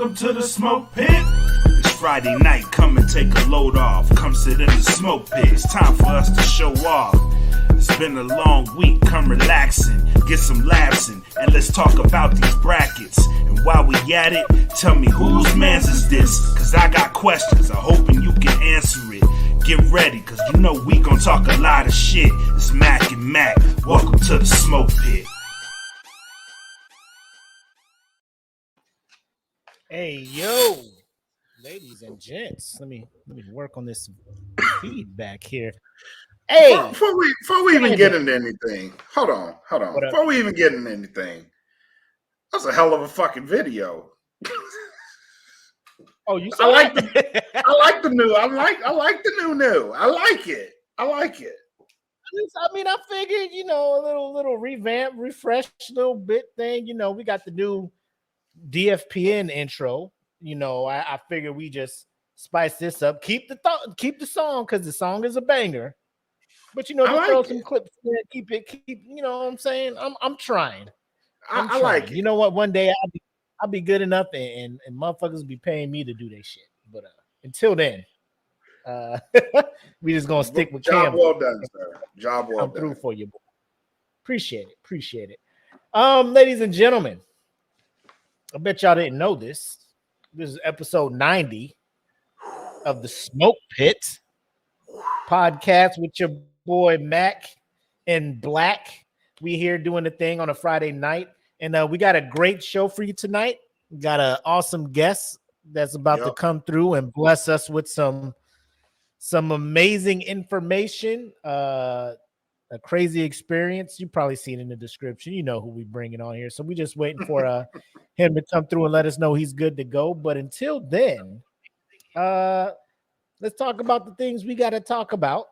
Welcome to the smoke pit. It's Friday night, come and take a load off. Come sit in the smoke pit, it's time for us to show off. It's been a long week, come relaxing, get some laughs in, and let's talk about these brackets. And while we at it, tell me whose man's is this? Cause I got questions, I'm hoping you can answer it. Get ready, cause you know we gon' talk a lot of shit. It's Mac and Makk, welcome to the smoke pit. Hey, yo, ladies and gents, let me work on this feedback here. Hey, before we even get into anything, hold on. Before we even get into anything, that's a hell of a fucking video. Oh, you I like the new. I like the new. I like it. I mean, I figured, a little revamp, refresh, little bit thing. We got the new DFPN intro. I figured we just spice this up. Keep the song because the song is a banger. But just throw some clips in there, keep you know what I'm saying? I'm trying. I like it. You know what? One day I'll be good enough and motherfuckers be paying me to do their shit. But until then, we just gonna stick with Job Cam. well done, sir. Job well I'm done. through for you, boy. Appreciate it. Ladies and gentlemen, I bet y'all didn't know this. This is episode 90 of the Smoke Pit podcast with your boy Mac and Black. We here doing the thing on a Friday night, and we got a great show for you tonight. We got an awesome guest that's about to come through and bless us with some amazing information. A crazy experience. You probably seen in the description. You know who we bringing on here. So we just waiting for him to come through and let us know he's good to go. But until then, let's talk about the things we got to talk about.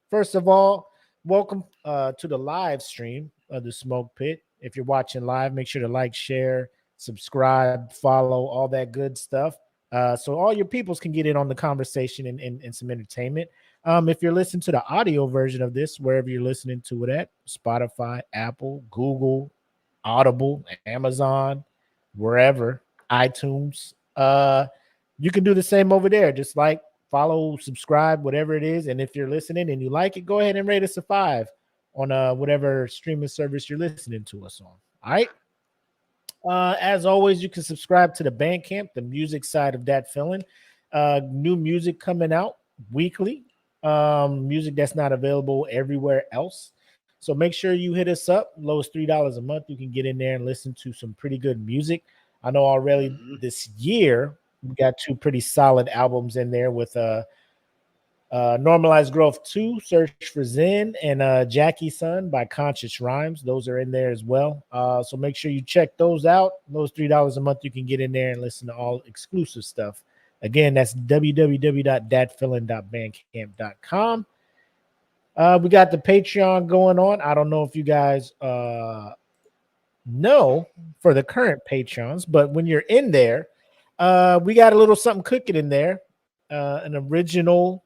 First of all, welcome to the live stream of the Smoke Pit. If you're watching live, make sure to like, share, subscribe, follow, all that good stuff. So all your peoples can get in on the conversation and some entertainment. If you're listening to the audio version of this, wherever you're listening to it at, Spotify, Apple, Google, Audible, Amazon, wherever, iTunes, you can do the same over there. Just like, follow, subscribe, whatever it is. And if you're listening and you like it, go ahead and rate us a 5 on whatever streaming service you're listening to us on. All right. As always, you can subscribe to the Bandcamp, the music side of that feeling. New music coming out weekly. Music that's not available everywhere else. So make sure you hit us up. Low as $3 a month. You can get in there and listen to some pretty good music. I know already this year we got 2 pretty solid albums in there with Normalized Growth 2, Search for Zen, and Jackie Son by Conscious Rhymes. Those are in there as well. So make sure you check those out. Those $3 a month, you can get in there and listen to all exclusive stuff. Again, that's www.datfeeling.bandcamp.com. We got the Patreon going on. I don't know if you guys know for the current patrons, but when you're in there, we got a little something cooking in there. An original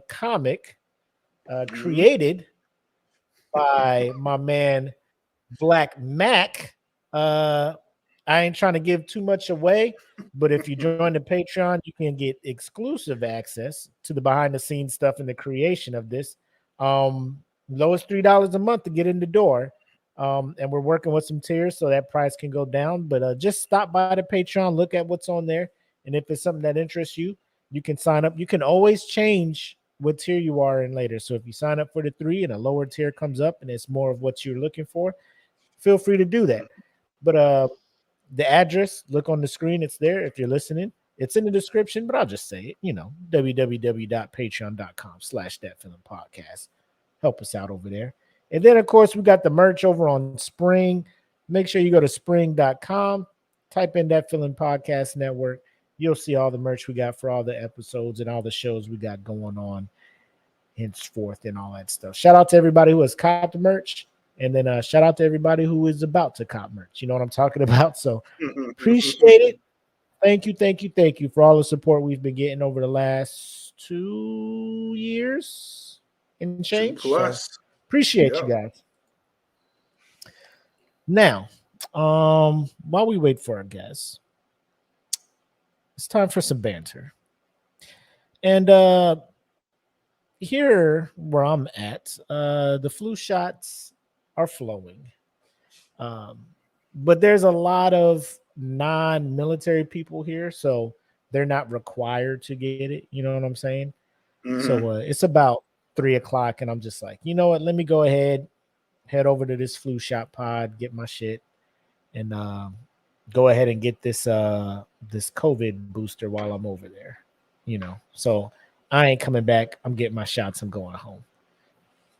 comic created by my man Black Mac. I ain't trying to give too much away, but if you join the Patreon, you can get exclusive access to the behind the scenes stuff and the creation of this. Lowest $3 a month to get in the door. And we're working with some tiers so that price can go down. But just stop by the Patreon, look at what's on there. And if it's something that interests you, you can sign up. You can always change what tier you are in later. So if you sign up for the 3 and a lower tier comes up and it's more of what you're looking for, feel free to do that. But the address, look on the screen. It's there. If you're listening, it's in the description, but I'll just say it, www.patreon.com/thatfeelingpodcast. Help us out over there. And then, of course, we got the merch over on Spring. Make sure you go to spring.com, type in That Feeling Podcast Network. You'll see all the merch we got for all the episodes and all the shows we got going on henceforth and all that stuff. Shout out to everybody who has copped the merch. And then shout out to everybody who is about to cop merch. You know what I'm talking about? So appreciate it. Thank you for all the support we've been getting over the last 2 years and change. 2 plus. So appreciate you guys. Now, while we wait for our guests, it's time for some banter. And here where I'm at, the flu shots are flowing. Um, but there's a lot of non-military people here, so they're not required to get it. You know what I'm saying? Mm-hmm. So it's about 3 o'clock, and I'm just like, you know what? Let me go ahead, head over to this flu shot pod, get my shit, and go ahead and get this this COVID booster while I'm over there. You know, so I ain't coming back. I'm getting my shots. I'm going home.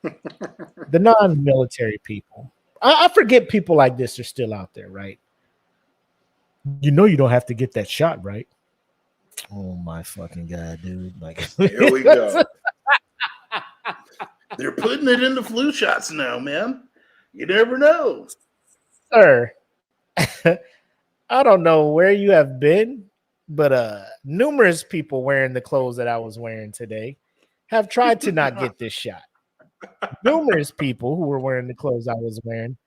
The non-military people. I forget people like this are still out there, right? You know, you don't have to get that shot, right? Oh my fucking god, dude! Like, here we go. They're putting it in the flu shots now, man. You never know, sir. I don't know where you have been, but numerous people wearing the clothes that I was wearing today have tried to not get this shot. Numerous people who were wearing the clothes I was wearing,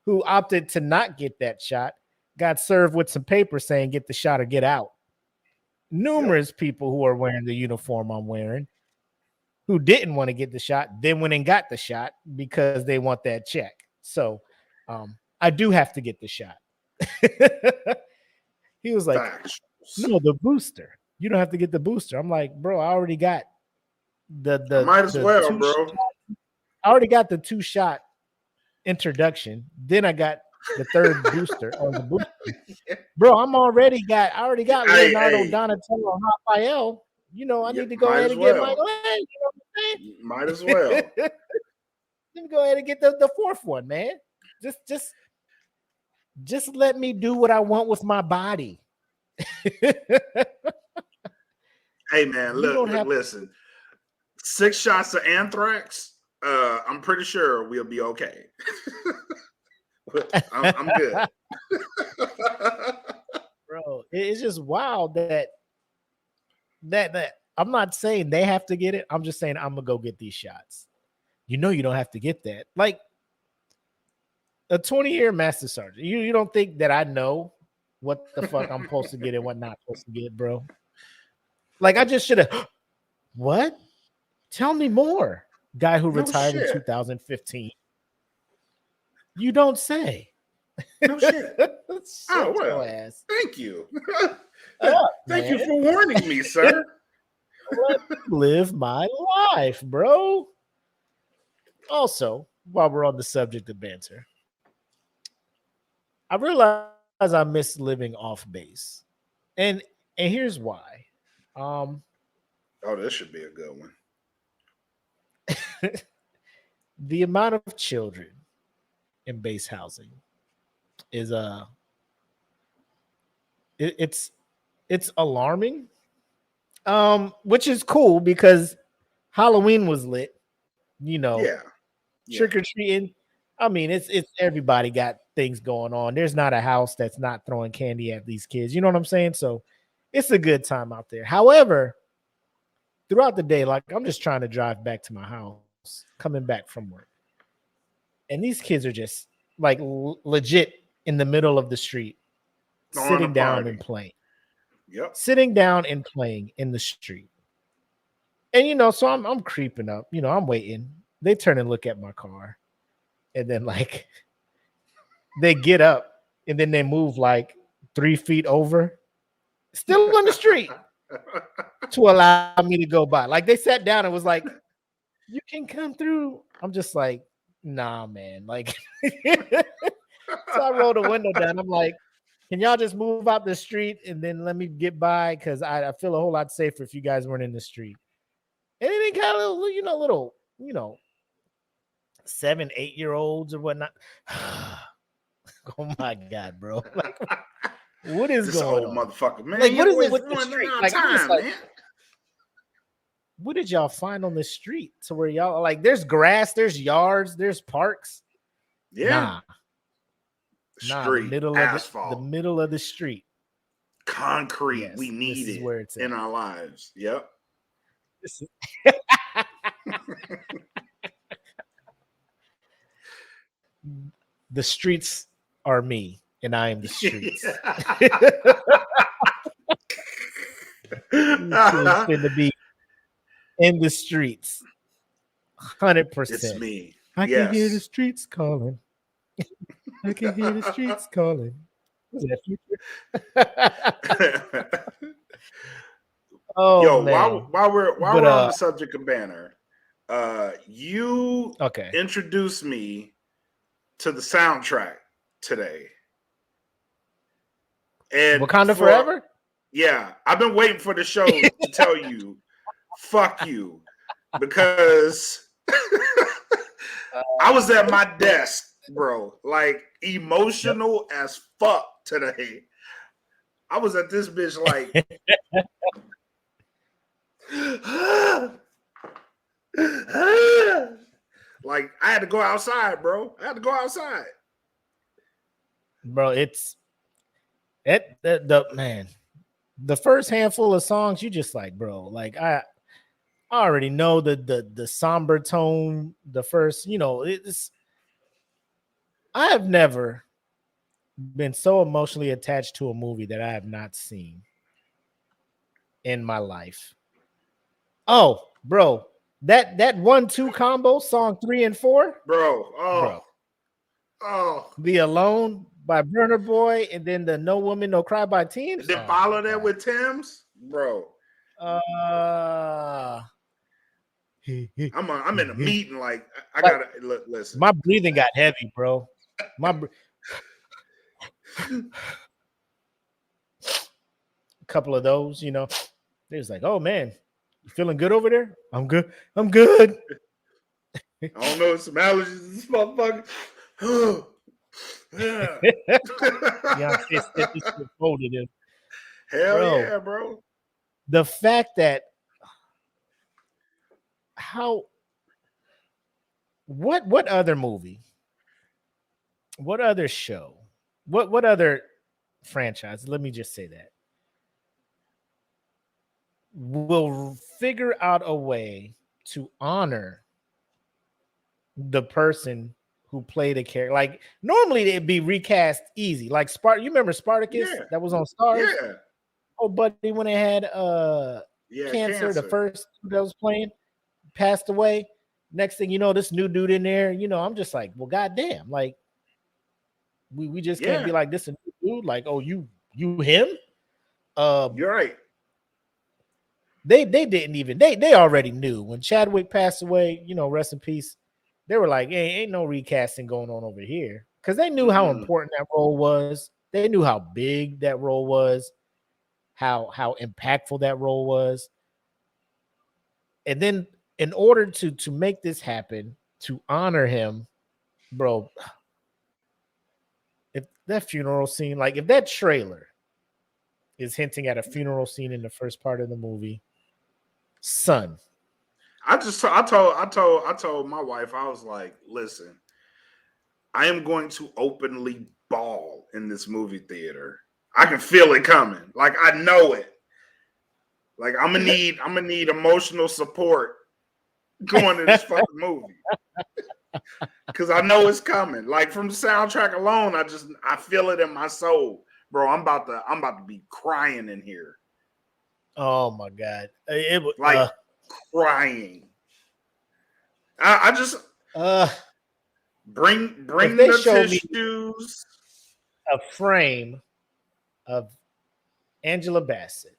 who opted to not get that shot, got served with some paper saying get the shot or get out. Numerous people who are wearing the uniform I'm wearing who didn't want to get the shot, then went and got the shot because they want that check. So I do have to get the shot. He was like, facts. no, the booster. You don't have to get the booster. I'm like, bro, I already got the might as well, bro. I already got the 2-shot introduction. Then I got the third booster or the booster. Bro, I already got Leonardo, Donatello, and Raphael. You know, I need to go ahead and get my. You know what I'm saying? Might as well. Let me go ahead and get the fourth one, man. Just let me do what I want with my body. Hey man, listen. 6 shots of anthrax. I'm pretty sure we'll be okay. I'm good. Bro, it's just wild that I'm not saying they have to get it. I'm just saying I'm gonna go get these shots. You know, you don't have to get that. Like a 20-year master sergeant. You don't think that I know what the fuck I'm supposed to get and what not supposed to get, bro? Like I just should have. What? Tell me more. Guy who retired in 2015. You don't say. No shit. Oh well. Ass. Thank you. Thank you for warning me, sir. Let me live my life, bro. Also, while we're on the subject of banter, I realize I miss living off base, and here's why. Oh, this should be a good one. The amount of children in base housing is it's alarming. Which is cool because Halloween was lit. You know, trick or treating. I mean, it's everybody got things going on. There's not a house that's not throwing candy at these kids. You know what I'm saying? So it's a good time out there. However, throughout the day, like I'm just trying to drive back to my house, coming back from work, and these kids are just like legit in the middle of the street, sitting down and playing. Yep. Sitting down and playing in the street. And you know, so I'm creeping up, you know, I'm waiting. They turn and look at my car. And then like they get up and then they move like 3 feet over, still on the street, to allow me to go by. Like they sat down and was like, you can come through. I'm just like, nah, man. Like so I rolled the window down. I'm like, can y'all just move out the street and then let me get by? Because I feel a whole lot safer if you guys weren't in the street. And then kind of little 7, 8-year-olds or whatnot. Oh my god, bro! Like, what is this going on, motherfucker? Man, like, what is it with the street? Like, man. What did y'all find on the street to where y'all like? There's grass, there's yards, there's parks. Yeah. Street, the middle asphalt. The middle of the street. Concrete. Yes, we need it where it's in our lives. Yep. The streets are me, and I am the streets. Finna be in the streets. 100%. It's me. I can hear the streets calling. I can hear the streets calling. Was that Future? Oh, yo, man. while we're on the subject of Banner, you introduced me to the soundtrack today. And Wakanda Forever? Yeah, I've been waiting for the show to tell you, fuck you, because I was at my desk, bro, like emotional as fuck today. I was at this bitch like, like I had to go outside, bro. I had to go outside, bro. It's the man. The first handful of songs, you just like, bro. Like I already know the somber tone. The first, it's. I have never been so emotionally attached to a movie that I have not seen in my life. Oh, bro, that 1-2 combo, song 3 and 4, bro. The Alone by Burna Boy, and then the No Woman No Cry by Teams. Then follow that with Tim's, bro. I'm in a meeting. Like I gotta listen. My breathing got heavy, bro. A couple of those, it was like, oh man, you feeling good over there? I'm good. I don't know, some allergies, this motherfucker. Yeah. Hell yeah, bro. The fact that what other movie, what other show, what other franchise, let me just say that, will figure out a way to honor the person who played a character. Like normally it'd be recast easy. Like you remember Spartacus that was on Stars? Yeah. Oh, buddy, when it had cancer, the first that was playing passed away. Next thing you know, this new dude in there, I'm just like, well, goddamn, like we just can't be like this a new dude, like, oh, you him? You're right. They didn't even they already knew when Chadwick passed away, rest in peace. They were like, hey, ain't no recasting going on over here, because they knew how important that role was. They knew how big that role was, how impactful that role was. And then in order to make this happen, to honor him, bro, if that funeral scene, like if that trailer is hinting at a funeral scene in the first part of the movie, son. I told my wife, I was like, listen, I am going to openly bawl in this movie theater. I can feel it coming. Like I know it. Like I'm gonna need emotional support going to this fucking movie. Cause I know it's coming. Like from the soundtrack alone, I feel it in my soul. Bro, I'm about to be crying in here. Oh my God. It was like crying. I just bring the tissues. A frame of Angela Bassett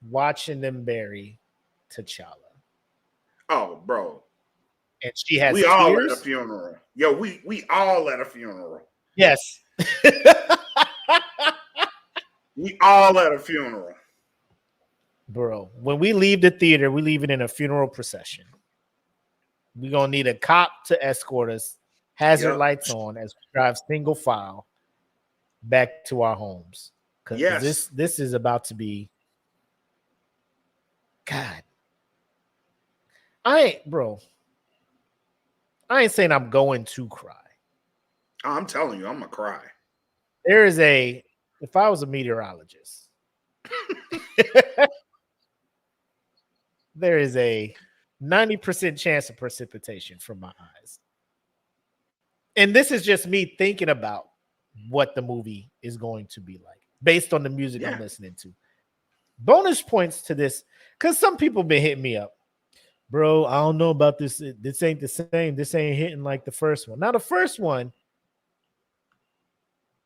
watching them bury T'Challa. Oh, bro. And she has we all at a funeral. Yo, we all at a funeral. Yes. We all at a funeral. Bro, when we leave the theater, we leave it in a funeral procession. We're going to need a cop to escort us, hazard lights on as we drive single file back to our homes. Because this is about to be, God. I ain't saying I'm going to cry. I'm telling you, I'm going to cry. If I was a meteorologist, there is a 90% chance of precipitation from my eyes. And this is just me thinking about what the movie is going to be like based on the music I'm listening to. Bonus points to this, because some people been hitting me up. Bro, I don't know about this. This ain't the same. This ain't hitting like the first one. Now, the first one,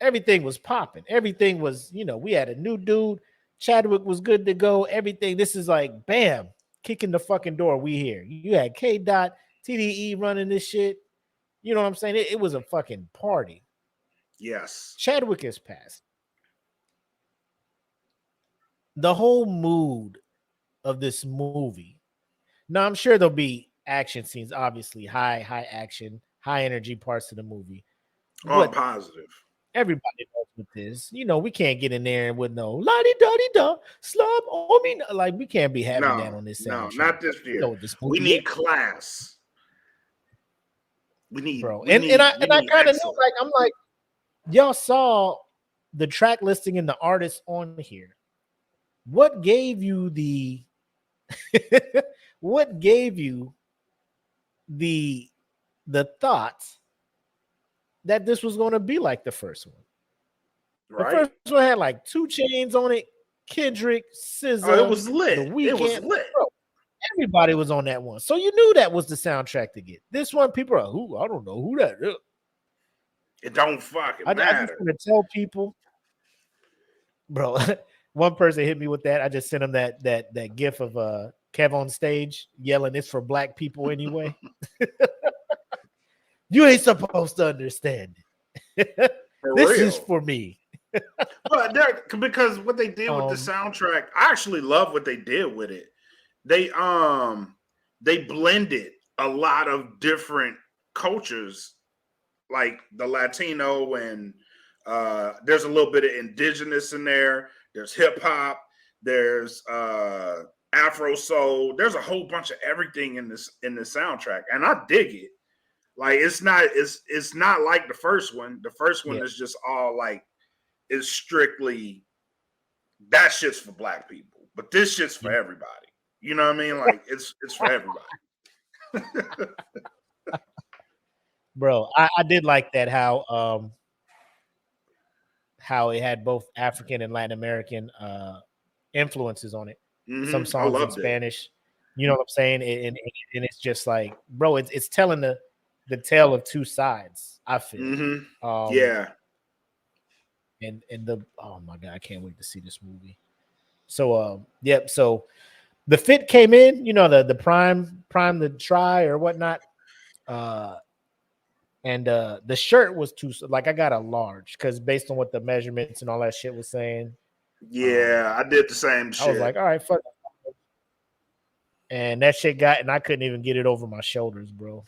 everything was popping. Everything was, we had a new dude. Chadwick was good to go. Everything. This is like, bam, kicking the fucking door. We here. You had K. Dot, TDE running this shit. You know what I'm saying? It was a fucking party. Yes. Chadwick has passed. The whole mood of this movie. Now, I'm sure there'll be action scenes, obviously, high action, high energy parts of the movie. All positive. Everybody knows what this. We can't get in there with no la-di-da-di-da, slub on me. Like, we can't be having that on this soundtrack. No, not this year. We need class. We need, bro. We and need, I kind of know, like, I'm like, y'all saw the track listing and the artists on here. What gave you the what gave you the thoughts that this was going to be like the first one? Right. The first one had like 2 Chainz on it, Kendrick, SZA. Oh, it was lit. The Weeknd. It was lit. Bro, everybody was on that one. So you knew that was the soundtrack to get. This one, people are, who? I don't know who that is. It don't fucking matter. I just want to tell people, bro. One person hit me with that. I just sent him that gif of Kev on stage yelling, "It's for black people anyway." You ain't supposed to understand it. This is for me. But because what they did with the soundtrack, I actually love what they did with it. They blended a lot of different cultures, like the Latino, and there's a little bit of indigenous in there. There's hip hop. There's Afro soul. There's a whole bunch of everything in this soundtrack, and I dig it. Like, it's not like the first one. The first one is just all like, it's strictly that shit's for black people, but this shit's for everybody. You know what I mean? Like, it's for everybody. Bro, I did like that how it had both African and Latin American influences on it. Mm-hmm. Some songs in Spanish. You know what I'm saying? And it's just like, bro, it's telling the tale of 2 sides, I feel. Mm-hmm. Yeah. And oh my God, I can't wait to see this movie. So so the fit came in, the prime the try or whatnot. And the shirt was too, like, I got a large because based on what the measurements and all that shit was saying. Yeah, I did the same shit. I was like, all right, fuck. And that shit and I couldn't even get it over my shoulders, bro.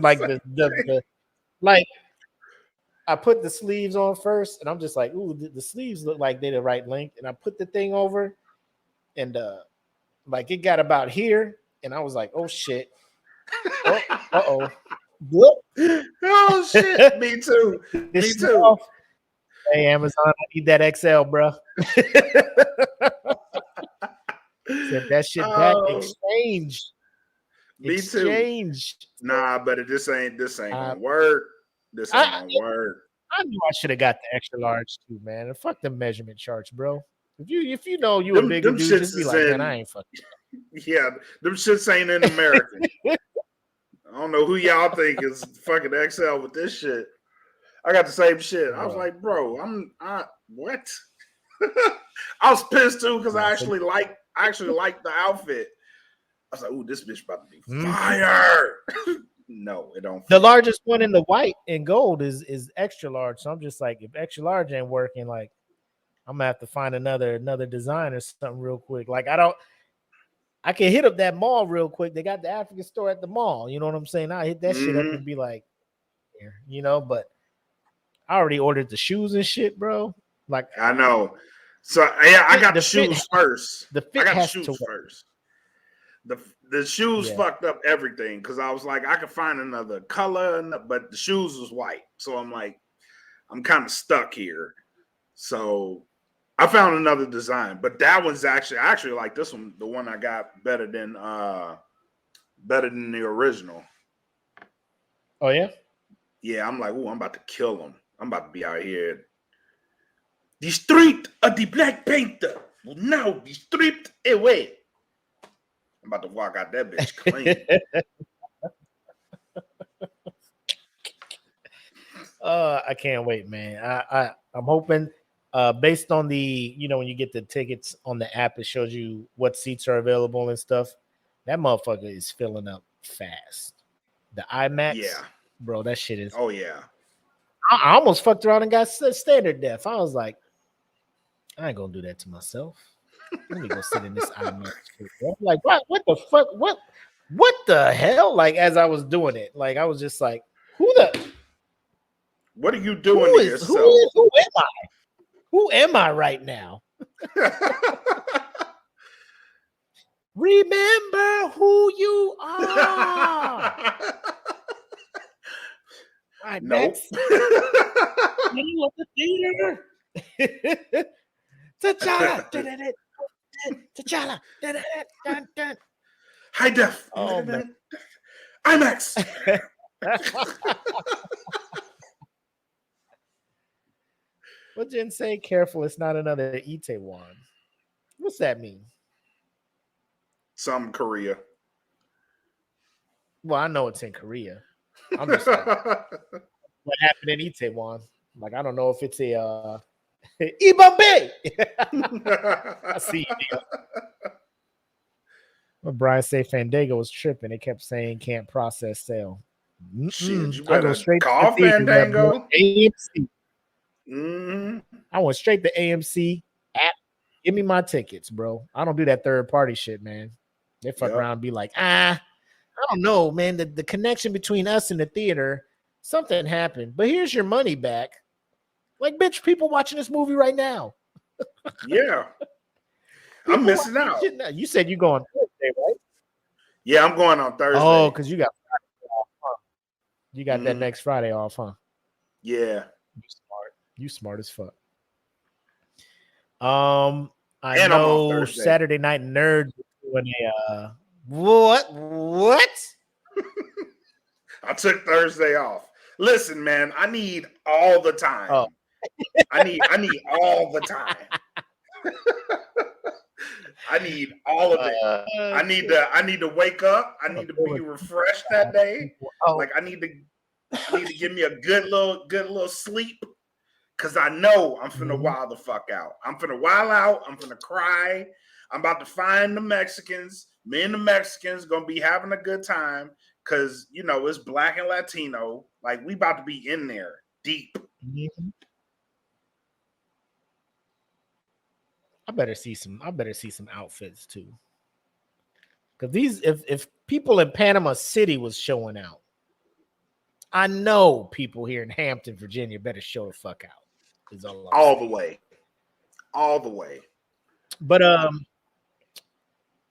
Like like I put the sleeves on first, and I'm just like, ooh, the sleeves look like they're the right length. And I put the thing over, and like it got about here, and I was like, oh shit. Oh, oh shit. Me too. Me too. Hey, Amazon, I need that XL, bro. Said that shit back. Exchange. Me Exchange. Too. Nah, but this ain't gonna work. This ain't gonna work. I knew I should have got the extra large too, man. And fuck the measurement charts, bro. If you know you a bigger dude, just be like, man, I ain't fucking. Yeah, them shits ain't in American. I don't know who y'all think is fucking XL with this shit. I got the same shit. I was like, bro, what? I was pissed too because I actually like the outfit. I was like, ooh, this bitch about to be fire. No, it don't. The largest one in the white and gold is extra large. So I'm just like, if extra large ain't working, like, I'm gonna have to find another design or something real quick. Like, I can hit up that mall real quick. They got the African store at the mall. You know what I'm saying? I hit that shit up and be like, but I already ordered the shoes and shit, bro. Like, I know. So yeah, I got the shoes first. The fit I got has the shoes to first. The shoes fucked up everything because I was like, I could find another color, but the shoes was white. So I'm like, I'm kind of stuck here. So I found another design, but that one's I actually like this one. The one I got better than the original. Oh yeah? Yeah, I'm like, oh, I'm about to kill them. I'm about to be out here. The street of the Black Panther. will now be stripped away. I'm about to walk out that bitch clean. I can't wait, man. I'm hoping, based on the, when you get the tickets on the app, it shows you what seats are available and stuff. That motherfucker is filling up fast. The IMAX, Yeah. bro, that shit is. Oh yeah. I almost fucked around and got standard def. I was like, I ain't gonna do that to myself. Let me go sit in this IMAX. I'm like, what the fuck? What the hell? Like, as I was doing it, like I was just like, what are you doing to yourself? Who am I? Who am I right now? Remember who you are. All right, nope. next. Middle of the theater. T'Challa. T'Challa. High def. Oh man. IMAX. What Jen say? Careful, it's not another Itaewon. What's that mean? Some Korea. Well, I know it's in Korea. I'm just like, what happened in Itaewon? Like, I don't know if it's a Ibambe. I see you. But Brian say Fandango was tripping. They kept saying can't process sale. Shit, you I go better straight call to the theater, Fandango. AMC. Mm-hmm. I went straight to AMC app. Give me my tickets, bro. I don't do that third party shit, man. They fuck around and be like, I don't know, man. The connection between us and the theater, something happened. But here's your money back. Like, bitch, people watching this movie right now. Yeah. I'm missing out. You said you go on Thursday, right? Yeah, I'm going on Thursday. Oh, because you got Friday off, huh? You got that next Friday off, huh? Yeah. You smart as fuck. I know Saturday Night Nerds doing a what? I took Thursday off. Listen, man, I need all the time. Oh. I need all the time. I need all of it. I need to wake up. I need to be refreshed that day. Like I need to give me a good little sleep. Cause I know I'm finna wild the fuck out. I'm finna wild out. I'm finna cry. I'm about to find the Mexicans. Me and the Mexicans gonna be having a good time. Cause it's Black and Latino. Like we about to be in there deep. Mm-hmm. I better see some outfits too. Cause if people in Panama City was showing out, I know people here in Hampton, Virginia better show the fuck out. All the way. But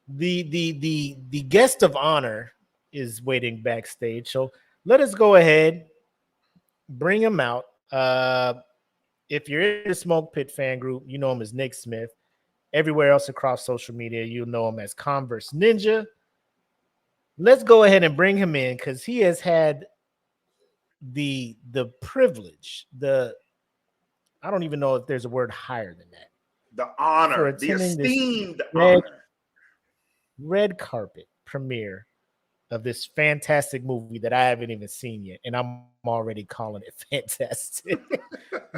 the guest of honor is waiting backstage. So let us go ahead, bring him out. If you're in the Smoke Pit fan group, you know him as Nick Smith. Everywhere else across social media, you know him as Converse Ninja. Let's go ahead and bring him in because he has had the privilege, I don't even know if there's a word higher than that. The honor, the esteemed honor. Red carpet premiere of this fantastic movie that I haven't even seen yet, and I'm already calling it fantastic.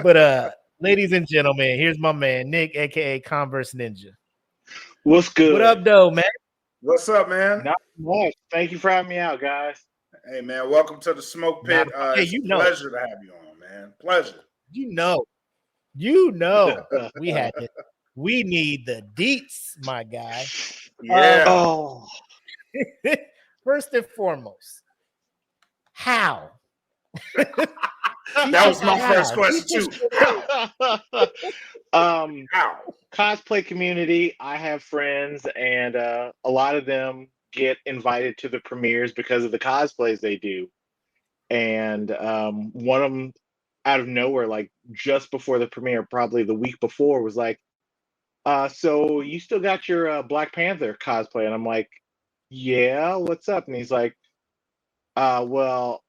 But ladies and gentlemen, here's my man Nick, aka Converse Ninja. What's good? What up, though, man? What's up, man? Not much. Thank you for having me out, guys. Hey, man, welcome to the Smoke Pit. It's a pleasure to have you on, man. Pleasure. You know, we need the deets, my guy. Yeah. First and foremost, how? That was my first question too. How? Cosplay community. I have friends, and a lot of them get invited to the premieres because of the cosplays they do. And one of them, out of nowhere, like just before the premiere, probably the week before, was like, so you still got your Black Panther cosplay? And I'm like, yeah, what's up? And he's like, well,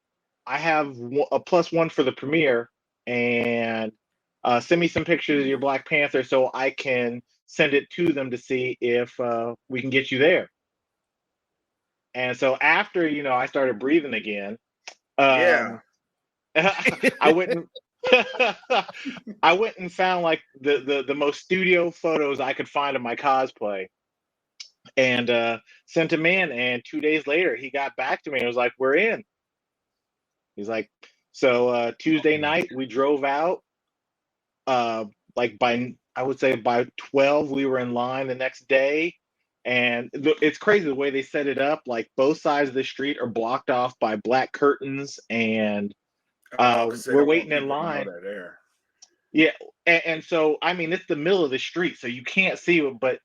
I have a +1 for the premiere, and send me some pictures of your Black Panther so I can send it to them to see if we can get you there. And so after, I started breathing again, Yeah. I went and I went and found like the most studio photos I could find of my cosplay, and sent him in. And 2 days later, he got back to me and was like, "We're in." He's like, so Tuesday night we drove out. Like I would say by 12 we were in line the next day. And it's crazy the way they set it up. Like both sides of the street are blocked off by black curtains, and we're waiting in line. Yeah, and so I mean it's the middle of the street, so you can't see it, but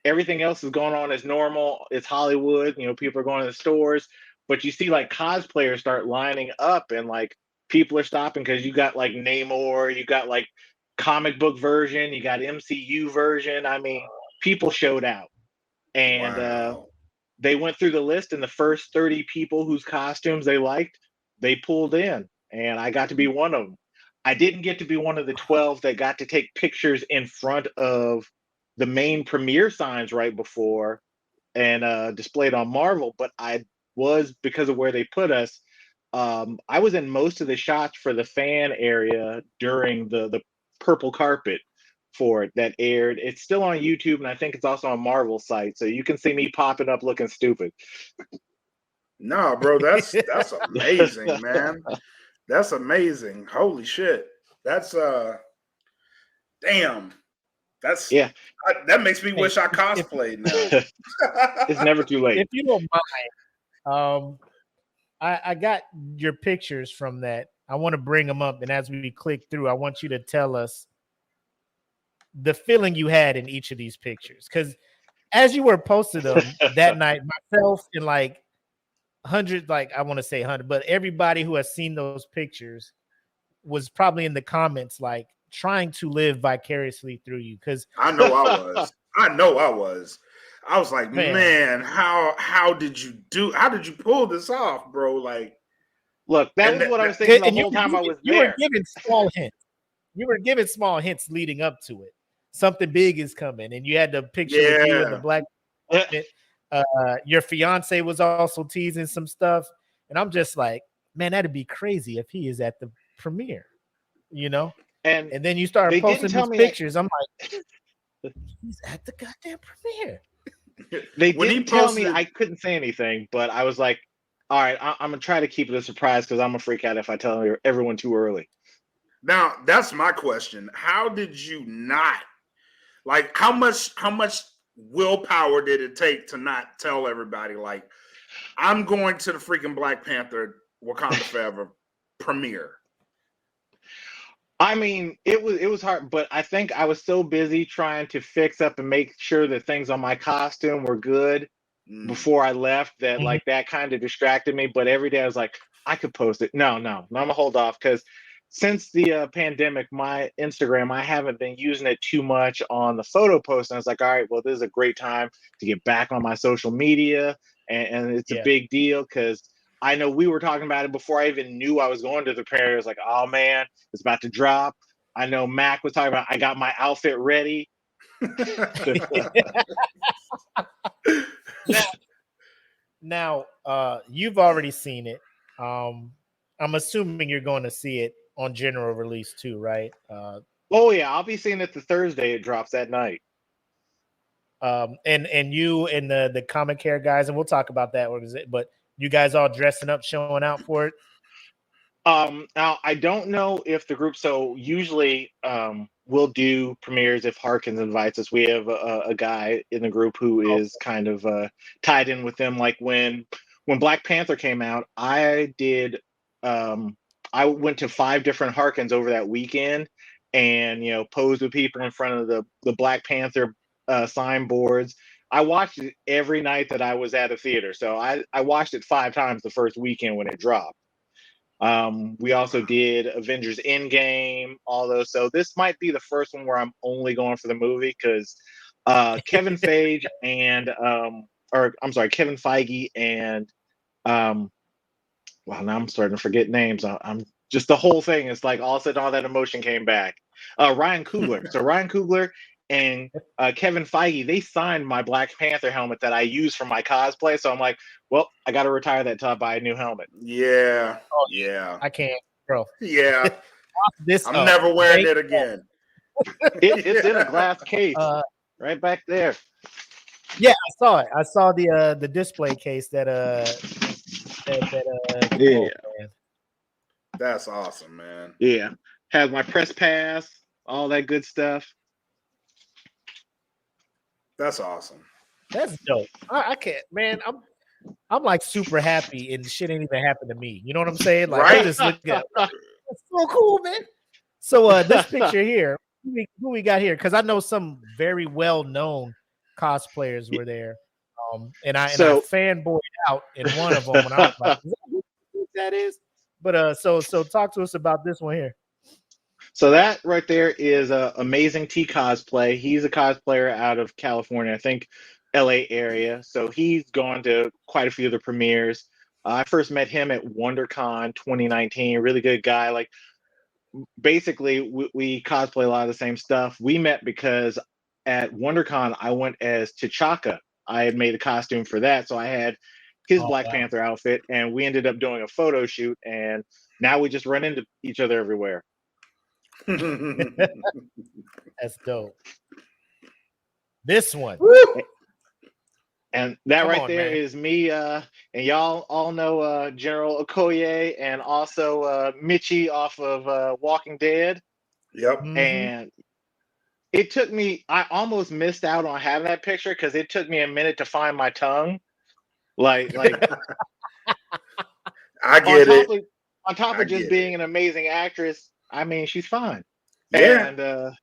everything else is going on as normal. It's Hollywood, people are going to the stores, but you see like cosplayers start lining up, and like people are stopping because you got like Namor, you got like comic book version, you got MCU version. I mean, people showed out, and Wow. they went through the list, and the first 30 people whose costumes they liked, they pulled in, and I got to be one of them. I didn't get to be one of the 12 that got to take pictures in front of the main premiere signs right before and displayed on Marvel, but I was, because of where they put us, I was in most of the shots for the fan area during the purple carpet for it that aired. It's still on YouTube, and I think it's also on Marvel's site, so you can see me popping up looking stupid. No, bro, that's amazing, man. That's amazing. Holy shit. That's damn. That's Yeah. That makes me wish I cosplayed now. It's never too late. If you don't mind, I got your pictures from that. I want to bring them up, and as we click through, I want you to tell us the feeling you had in each of these pictures. Because as you were posting them that night, myself and like hundreds, like I want to say 100, but everybody who has seen those pictures was probably in the comments like trying to live vicariously through you. Because I know I was. I was like, man, how did you pull this off, bro? Like, look, that was what I was thinking the whole time I was there. You were given small hints. You were given small hints leading up to it. Something big is coming, and you had the picture with you and the black. Your fiance was also teasing some stuff, and I'm just like, man, that'd be crazy if he is at the premiere, And then you start posting these pictures. I'm like, he's at the goddamn premiere. They didn't tell me I couldn't say anything, but I was like, all right, I'm gonna try to keep it a surprise because I'm a freak out if I tell everyone too early. Now that's my question. How did you not, like, how much willpower did it take to not tell everybody, like, I'm going to the freaking Black Panther Wakanda Forever premiere? I mean, it was hard, but I think I was so busy trying to fix up and make sure that things on my costume were good before I left that like that kind of distracted me. But every day I was like, I could post it. No, I'm gonna hold off because since the pandemic, my Instagram, I haven't been using it too much on the photo post. And I was like, all right, well, this is a great time to get back on my social media. And it's a big deal because I know we were talking about it before I even knew I was going to the premiere. It was like, oh, man, it's about to drop. I know Mac was talking about, I got my outfit ready. Now, you've already seen it. I'm assuming you're going to see it on general release too, right? Oh yeah, I'll be seeing it the Thursday it drops that night. And you and the comic hair guys, and we'll talk about that. What is it? But you guys all dressing up, showing out for it. Now I don't know if the group. So usually, we'll do premieres if Harkins invites us. We have a guy in the group who is kind of tied in with them. Like when Black Panther came out, I did. I went to 5 different Harkins over that weekend, and posed with people in front of the Black Panther signboards. I watched it every night that I was at a theater, so I watched it 5 times the first weekend when it dropped. We also did Avengers Endgame, all those. So this might be the first one where I'm only going for the movie because Kevin Feige and Kevin Feige and well, now I'm starting to forget names. I'm just the whole thing is like all of a sudden all that emotion came back. Ryan Coogler. So Ryan Coogler and Kevin Feige, they signed my Black Panther helmet that I use for my cosplay. So I'm like, well, I got to retire that till I buy a new helmet. Yeah. Oh, Yeah. I can't, bro. Yeah. This I'm never wearing it Thank again. It's in a glass case right back there. Yeah, I saw it. I saw the display case that Yeah. oh, man. That's awesome, man. Yeah. Has my press pass, all that good stuff. That's awesome. That's dope. I can't, man. I'm like super happy, and shit ain't even happened to me. You know what I'm saying? Like, Right? I'm just looking at it's so cool, man. So this picture here, who we got here? Because I know some very well known cosplayers were there. And I fanboyed out in one of them when I was like, is that who that is? But so talk to us about this one here. So that right there is Amazing T Cosplay. He's a cosplayer out of California, I think LA area. So he's gone to quite a few of the premieres. I first met him at WonderCon 2019. Really good guy. Like, basically, we cosplay a lot of the same stuff. We met because at WonderCon, I went as T'Chaka. I had made a costume for that. So I had his Black Panther outfit, and we ended up doing a photo shoot. And now we just run into each other everywhere. That's dope. This one. And that right there is me. And y'all all know General Okoye and also Mitchie off of Walking Dead. Yep. And it took me, I almost missed out on having that picture because it took me a minute to find my tongue. Like I get it. On top of just being an amazing actress, I mean, she's fine. Yeah. And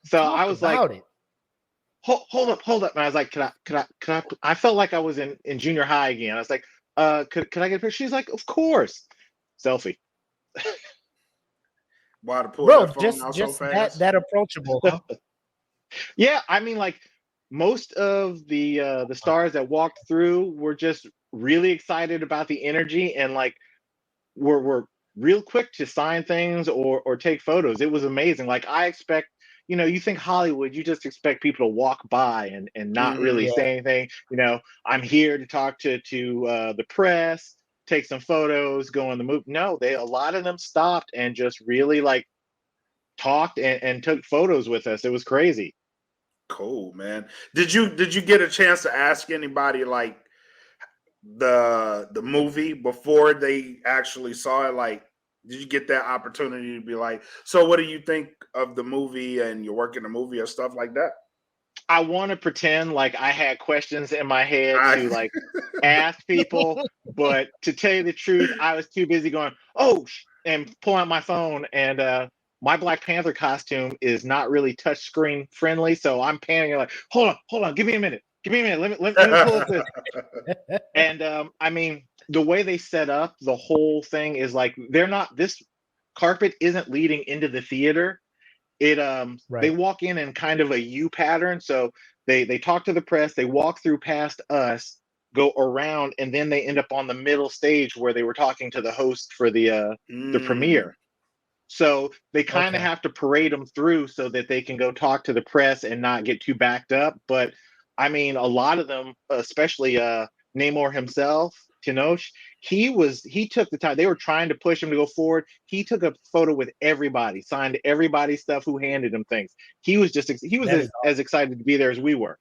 so I was like, hold up. And I was like, can I? I felt like I was in junior high again. I was like, could I get a picture? She's like, of course. Selfie. Why to pull bro, that phone just out so fast? that approachable, huh? Yeah, I mean, like most of the stars that walked through were just really excited about the energy and like were real quick to sign things or take photos. It was amazing. Like I expect, you think Hollywood, you just expect people to walk by and not really say anything. I'm here to talk to the press, take some photos, go on the move. No, a lot of them stopped and just really like talked and took photos with us. It was crazy. Cool, man. Did you get a chance to ask anybody like the movie before they actually saw it? Like, did you get that opportunity to be like, so what do you think of the movie and your work in the movie or stuff like that? I want to pretend like I had questions in my head to like ask people, but to tell you the truth, I was too busy going, and pull out my phone. And my Black Panther costume is not really touchscreen friendly, so I'm panicking like, hold on, give me a minute. Let me pull up this. And I mean, the way they set up the whole thing is like this carpet isn't leading into the theater. They walk in kind of a U pattern. So they talk to the press, they walk through past us, go around, and then they end up on the middle stage where they were talking to the host for the premiere. So they kind of have to parade them through so that they can go talk to the press and not get too backed up. But I mean, a lot of them, especially Namor himself, Tenoch, he took the time. They were trying to push him to go forward. He took a photo with everybody, signed everybody's stuff who handed him things. He was as excited to be there as we were.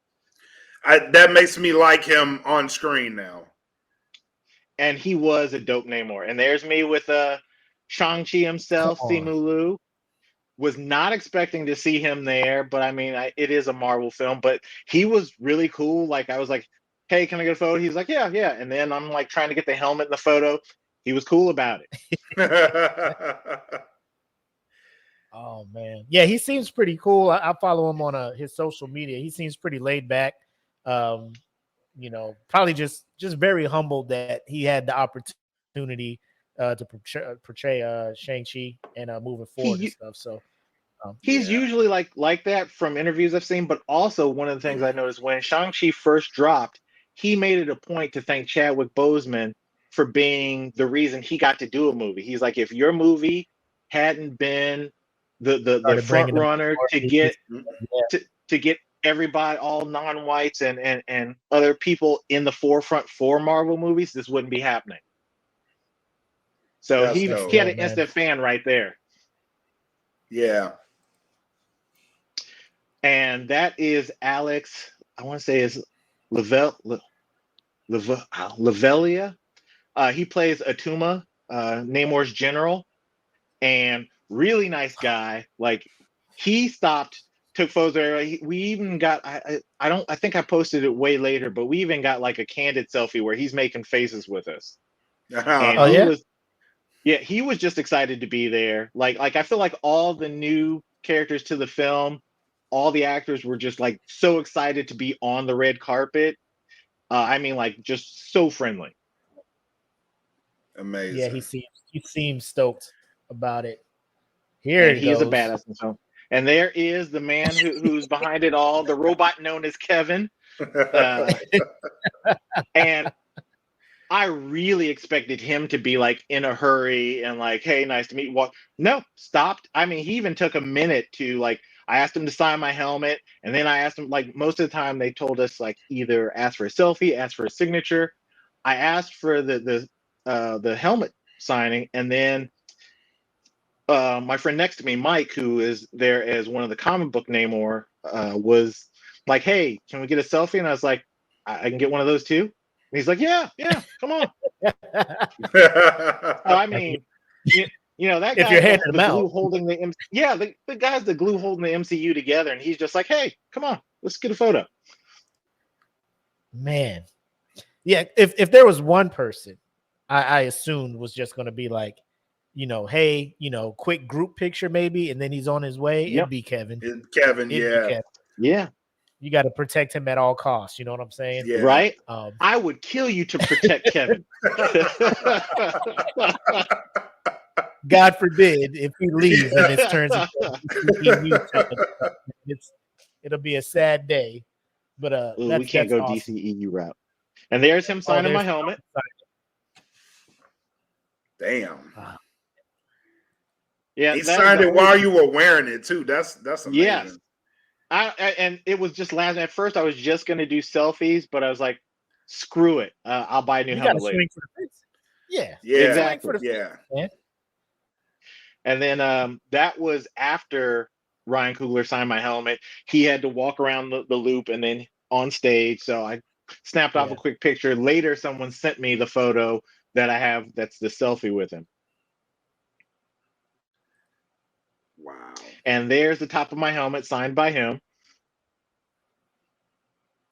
That makes me like him on screen now. And he was a dope Namor. And there's me with Shang-Chi himself, Simu Liu. Was not expecting to see him there, but I mean, it is a Marvel film, but he was really cool. Like, I was like, hey, can I get a photo? He's like, yeah. And then I'm like trying to get the helmet in the photo. He was cool about it. Oh, man. Yeah, he seems pretty cool. I follow him on his social media. He seems pretty laid back. Probably just very humbled that he had the opportunity to portray Shang-Chi and moving forward and stuff. So he's usually like that from interviews I've seen, but also one of the things I noticed when Shang-Chi first dropped, he made it a point to thank Chadwick Boseman for being the reason he got to do a movie. He's like, if your movie hadn't been the front runner to get to get everybody, all non-whites and other people in the forefront for Marvel movies, this wouldn't be happening. So That's he dope. had an man. instant fan right there. Yeah. And that is Alex, I want to say is Lavelia. He plays Atuma, Namor's general, and really nice guy. Like, he stopped, took photos. We even got, I think I posted it way later, but we even got like a candid selfie where he's making faces with us. And Oh, yeah? he was just excited to be there. Like I feel like all the new characters to the film, all the actors were just like so excited to be on the red carpet. I mean, like, just so friendly. Amazing. Yeah, he seems stoked about it. Here And it he is a goes. badass in film. And there is the man who's behind it all, the robot known as Kevin. And I really expected him to be like in a hurry and like, hey, nice to meet you. Well, no, stopped. I mean, he even took a minute to like, I asked him to sign my helmet. And then I asked him, like, most of the time they told us like either ask for a selfie, ask for a signature. I asked for the helmet signing, and then my friend next to me, Mike, who is there as one of the comic book Namor, was like, hey, can we get a selfie? And I was like, I can get one of those too. And he's like, yeah, come on. I mean, you know, that If guy you're is handing the them glue out. holding the guy's the glue holding the MCU together, and he's just like, hey, come on, let's get a photo. Man. Yeah, if there was one person I assumed was just going to be like, you know, hey, you know, quick group picture maybe, and then he's on his way, Yep. it'd be Kevin. Kevin, It'd be yeah. Kevin. Yeah. You got to protect him at all costs. You know what I'm saying? Yeah. Right? I would kill you to protect Kevin. God forbid if he leaves and it turns into it'll be a sad day. But we can't go awesome. DCEU route. And there's him signing my helmet. Damn. Yeah, he signed it while you were wearing it too. That's amazing. Yes. And it was just last. At first, I was just going to do selfies, but I was like, "Screw it! I'll buy a new helmet later." Swing for the fence. Yeah, exactly. For the fence. And then that was after Ryan Coogler signed my helmet. He had to walk around the loop and then on stage. So I snapped off a quick picture. Later, someone sent me the photo that I have. That's the selfie with him. Wow. And there's the top of my helmet signed by him.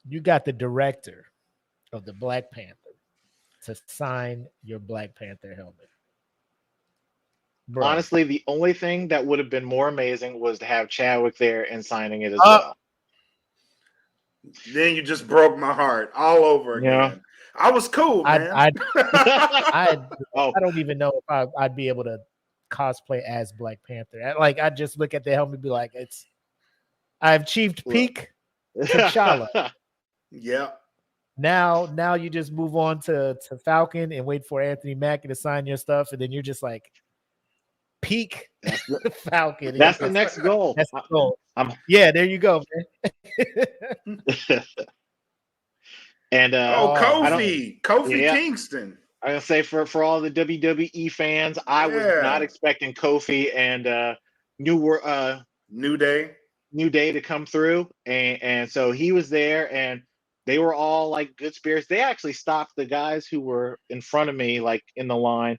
You got the director of the Black Panther to sign your Black Panther helmet. Bro. Honestly, the only thing that would have been more amazing was to have Chadwick there and signing it as well. Then you just broke my heart all over again. Yeah. I was cool, man. I don't even know if I'd be able to cosplay as Black Panther. I just look at the helmet and be like, I've achieved peak T'Challa. Yeah. Now you just move on to Falcon and wait for Anthony Mackie to sign your stuff, and then you're just like peak Falcon. That's the next goal. That's the goal. Yeah, there you go, man. And Kofi Kingston. I'm gonna say for all the WWE fans, I was not expecting Kofi and New Day to come through, and so he was there, and they were all like good spirits. They actually stopped the guys who were in front of me, like in the line.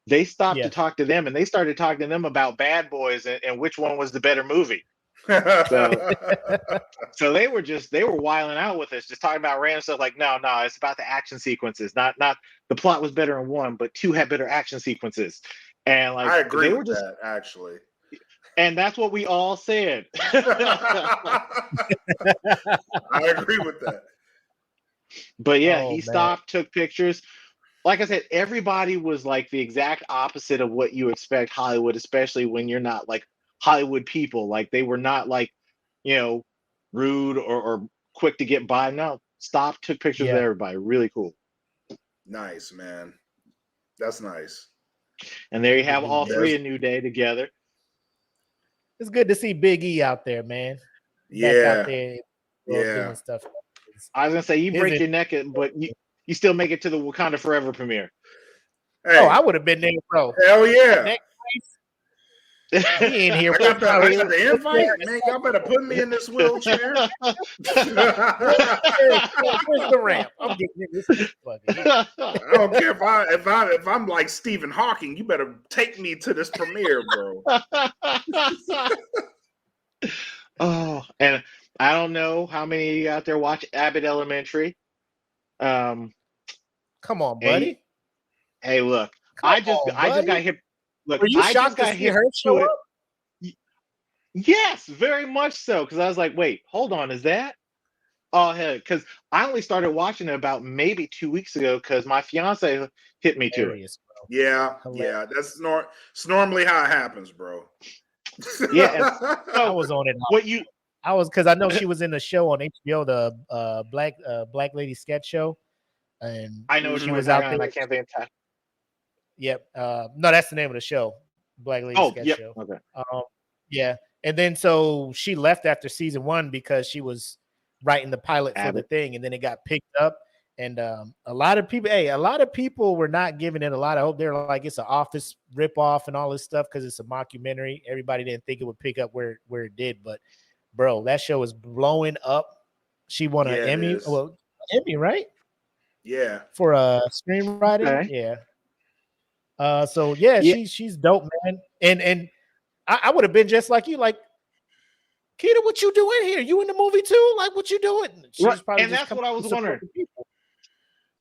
They stopped to talk to them, and they started talking to them about Bad Boys and which one was the better movie. So they were wiling out with us, just talking about random stuff like, no, it's about the action sequences. Not the plot was better in one, but two had better action sequences. And like I agree with that, actually. And that's what we all said. I agree with that. But yeah, he stopped, took pictures. Like I said, everybody was like the exact opposite of what you expect Hollywood, especially when you're not like Hollywood people. Like they were not like, rude or quick to get by. No, stopped, took pictures of everybody. Really cool. Nice, man. That's nice. And there you have all three of New Day together. It's good to see Big E out there, man. out there doing stuff. I was gonna say you break His- your neck, but you still make it to the Wakanda Forever premiere. Hey, Oh, I would have been there, bro. hell yeah. Next he ain't here. I got the invite, man. Y'all better put me in this wheelchair. Where's the ramp? I'm getting in this I don't care if I'm like Stephen Hawking. You better take me to this premiere, bro. Oh, and I don't know how many out there watch Abbott Elementary. Come on, buddy. Hey, look, I just got hit. Look, were you I shocked just got to see hit her show up? Yes, very much so. Because I was like, wait, hold on, is that? Oh, hell, because I only started watching it about maybe 2 weeks ago because my fiance hit me to it. Bro. Yeah, that's normally how it happens, bro. Yeah, I was on it. I was because I know she was in the show on HBO, the Black Lady Sketch Show, and I know she was out there. I can't think of time. Yep. No, that's the name of the show, Black Lady Sketch Show. Okay. Yeah, and then so she left after season 1 because she was writing the pilot for the thing, and then it got picked up. And a lot of people were not giving it a lot of hope. They're like, it's an Office ripoff and all this stuff because it's a mockumentary. Everybody didn't think it would pick up where it did, but bro, that show is blowing up. She won an Emmy. Well, Emmy, right? Yeah. For screenwriting. Okay. Yeah. So she's dope, man. And I would have been just like you, like, Keita, what you doing here? You in the movie too? Like, what you doing? And that's what I was wondering.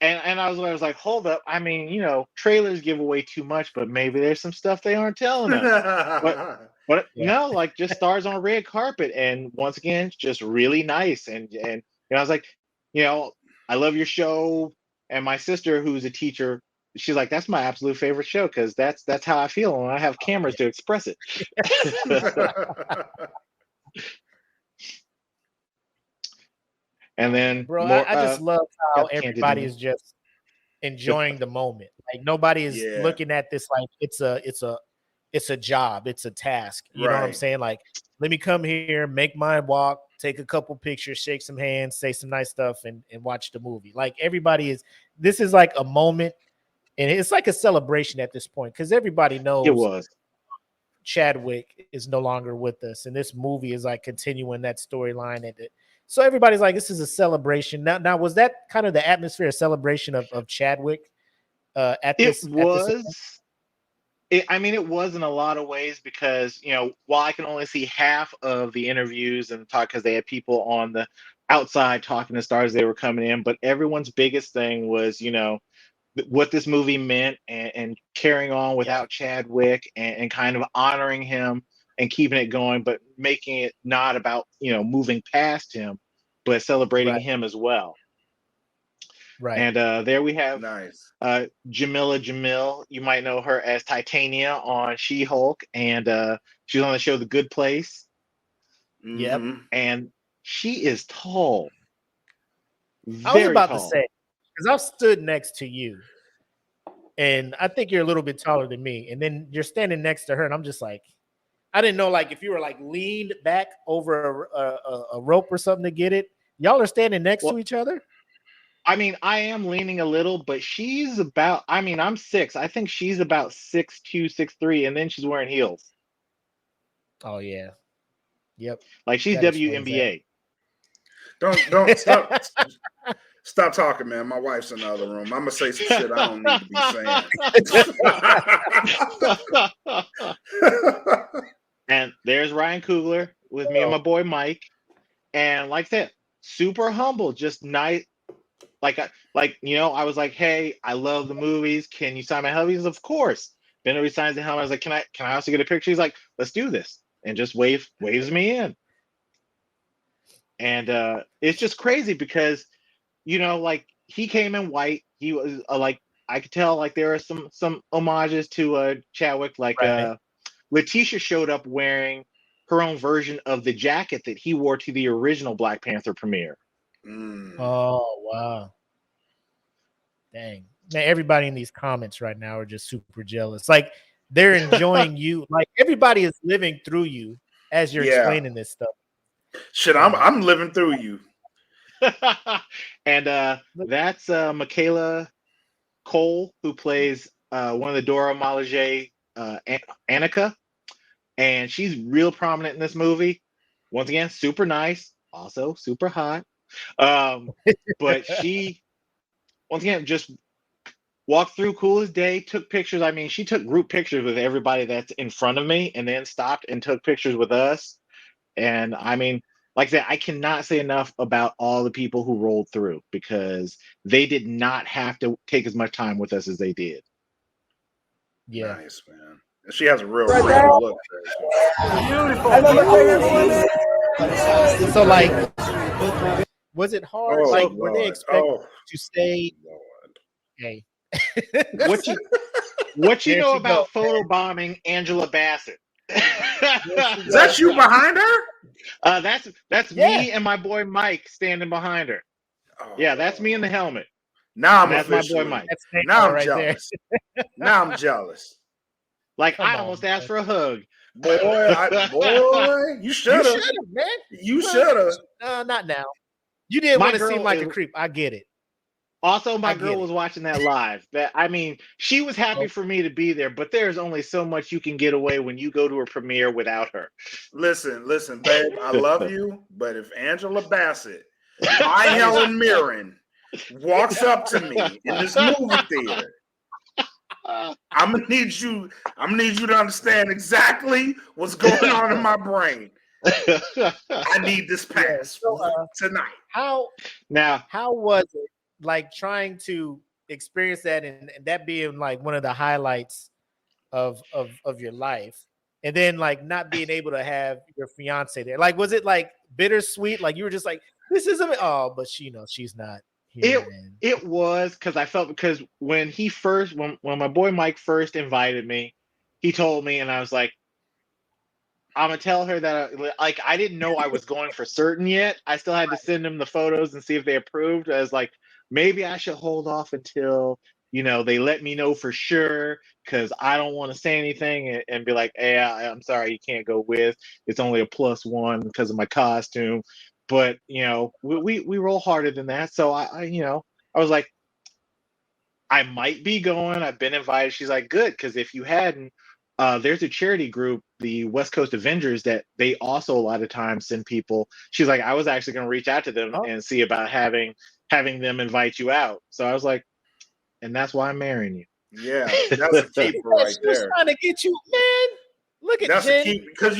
And I was like, hold up. I mean, trailers give away too much, but maybe there's some stuff they aren't telling us. But no, like just stars on a red carpet, and once again, just really nice. And I was like, I love your show. And my sister, who's a teacher, she's like, that's my absolute favorite show because that's how I feel when I have cameras to express it. And then, bro, I just love how everybody is just enjoying the moment. Like nobody is looking at this like it's a job, it's a task. You know what I'm saying? Like, let me come here, make my walk, take a couple pictures, shake some hands, say some nice stuff, and watch the movie. Like this is like a moment, and it's like a celebration at this point because everybody knows it was. Chadwick is no longer with us, and this movie is like continuing that storyline. So everybody's like, this is a celebration. Now was that kind of the atmosphere, a celebration of Chadwick? It was in a lot of ways because, while I can only see half of the interviews and talk because they had people on the outside talking to stars they were coming in, but everyone's biggest thing was, what this movie meant and carrying on without Chadwick and kind of honoring him and keeping it going, but making it not about, moving past him, but celebrating him as well. Right. And there we have Jamila Jamil. You might know her as Titania on She-Hulk, and she's on the show The Good Place. Yep. And she is tall. I was about to say, because I've stood next to you, and I think you're a little bit taller than me, and then you're standing next to her, and I'm just like, I didn't know, like, if you were like leaned back over a rope or something to get it. Y'all are standing next to each other? I mean, I am leaning a little, but she's about, I'm 6'. I think she's about 6'2", 6'3", and then she's wearing heels. Oh, yeah. Yep. Like, she's WNBA. Don't stop talking, man. My wife's in the other room. I'm going to say some shit I don't need to be saying. And there's Ryan Coogler with me and my boy Mike. And like I said, super humble, just nice. I was like, hey, I love the movies. Can you sign my helmet? He's, of course. Then he signs the helmet. I was like, can I also get a picture? He's like, let's do this. And just waves me in. And it's just crazy because, he came in white. He was I could tell like there are some homages to Chadwick. Letitia showed up wearing her own version of the jacket that he wore to the original Black Panther premiere. Oh, wow. Dang. Man, everybody in these comments right now are just super jealous. Like, they're enjoying you. Like, everybody is living through you as you're explaining this stuff. Shit, I'm living through you. And that's Michaela Cole, who plays one of the Dora Milaje, Annika, and she's real prominent in this movie. Once again, super nice, also super hot. But she, once again, just walked through cool as day, took pictures. I mean, she took group pictures with everybody that's in front of me, and then stopped and took pictures with us. And I mean, like I said, I cannot say enough about all the people who rolled through, because they did not have to take as much time with us as they did. Yeah. Nice, man. She has a real look. So, like, was it hard? Oh, like, were they Lord. expecting Oh, to stay? Lord. Hey, What you There know she about go. photobombing Angela Bassett? Is that you behind her? That's Yeah. me and my boy Mike standing behind her. Oh, Yeah, that's me in the helmet. now I'm And that's my boy officially. Mike. that's Nate Now I'm right there. jealous. Now I'm jealous. Like, Come I on, almost asked for a hug. Boy, you You should have. should have, man. You should have. Not now. You didn't My want to girl seem like is- a creep. I get it. Also, my I girl get was watching that live. I mean, she was happy for me to be there, but there's only so much you can get away when you go to a premiere without her. Listen, babe. I love you, but if Angela Bassett, my Helen Mirren, walks up to me in this movie theater, I'm gonna need you to understand exactly what's going on in my brain. I need this pass tonight. How was it like trying to experience that and that being like one of the highlights of your life, and then like not being able to have your fiance there? Like, was it like bittersweet? Like you were just like, this isn't but she's not here. It was, because I felt, because when my boy Mike first invited me, he told me, and I was like, I'm gonna tell her that I didn't know I was going for certain yet. I still had to send him the photos and see if they approved. I was like, maybe I should hold off until they let me know for sure, because I don't want to say anything and be like, hey, I'm sorry, you can't go with. It's only a +1 because of my costume. But we roll harder than that. So I was like, I might be going. I've been invited. She's like, good, because if you hadn't, there's a charity group, the West Coast Avengers, that they also a lot of times send people. She's like, I was actually going to reach out to them and see about having them invite you out. So I was like, and that's why I'm marrying you. Yeah, that's a keeper right there. Trying to get you, man. Look at that's Jen. a keeper, because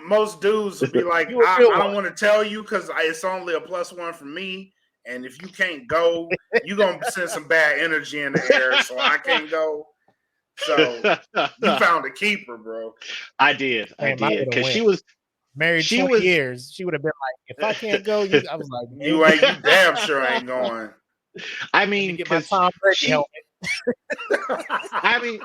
most dudes would be like, I don't want to tell you because it's only a +1 for me. And if you can't go, you're going to send some bad energy in the air, so I can't go. So you found a keeper, bro. I did. Because she was married 20 years. She would have been like, if I can't go, I was like, you damn sure ain't going. I mean, get my Tom Brady helmet. I mean,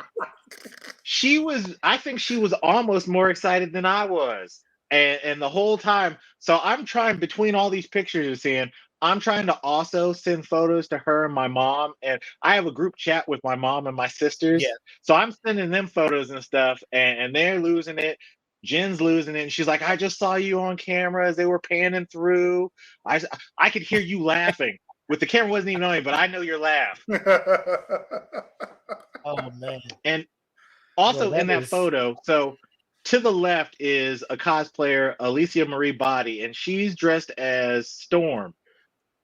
I think she was almost more excited than I was. And the whole time, so I'm trying, between all these pictures you're seeing, I'm trying to also send photos to her and my mom. And I have a group chat with my mom and my sisters. Yeah. So I'm sending them photos and stuff, and they're losing it. Jen's losing it. And she's like, I just saw you on camera as they were panning through. I could hear you laughing. With the camera wasn't even on you, but I know your laugh. Oh, man. And also in that photo, so to the left is a cosplayer, Alicia Marie Body, and she's dressed as Storm.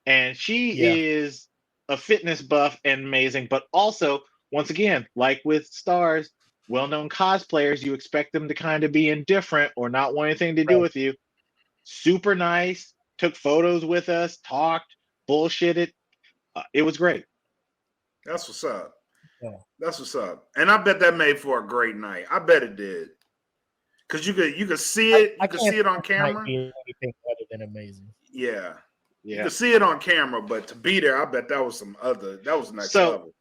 And she is a fitness buff and amazing, but also, once again, like with stars, well-known cosplayers, you expect them to kind of be indifferent or not want anything to do with you. Super nice, took photos with us, talked, bullshitted. It was great. That's what's up. Yeah. That's what's up. And I bet that made for a great night. I bet it did. Because you could see it. You could see it on camera. Anything other than amazing. Yeah. You could see it on camera, but to be there, I bet that was next level.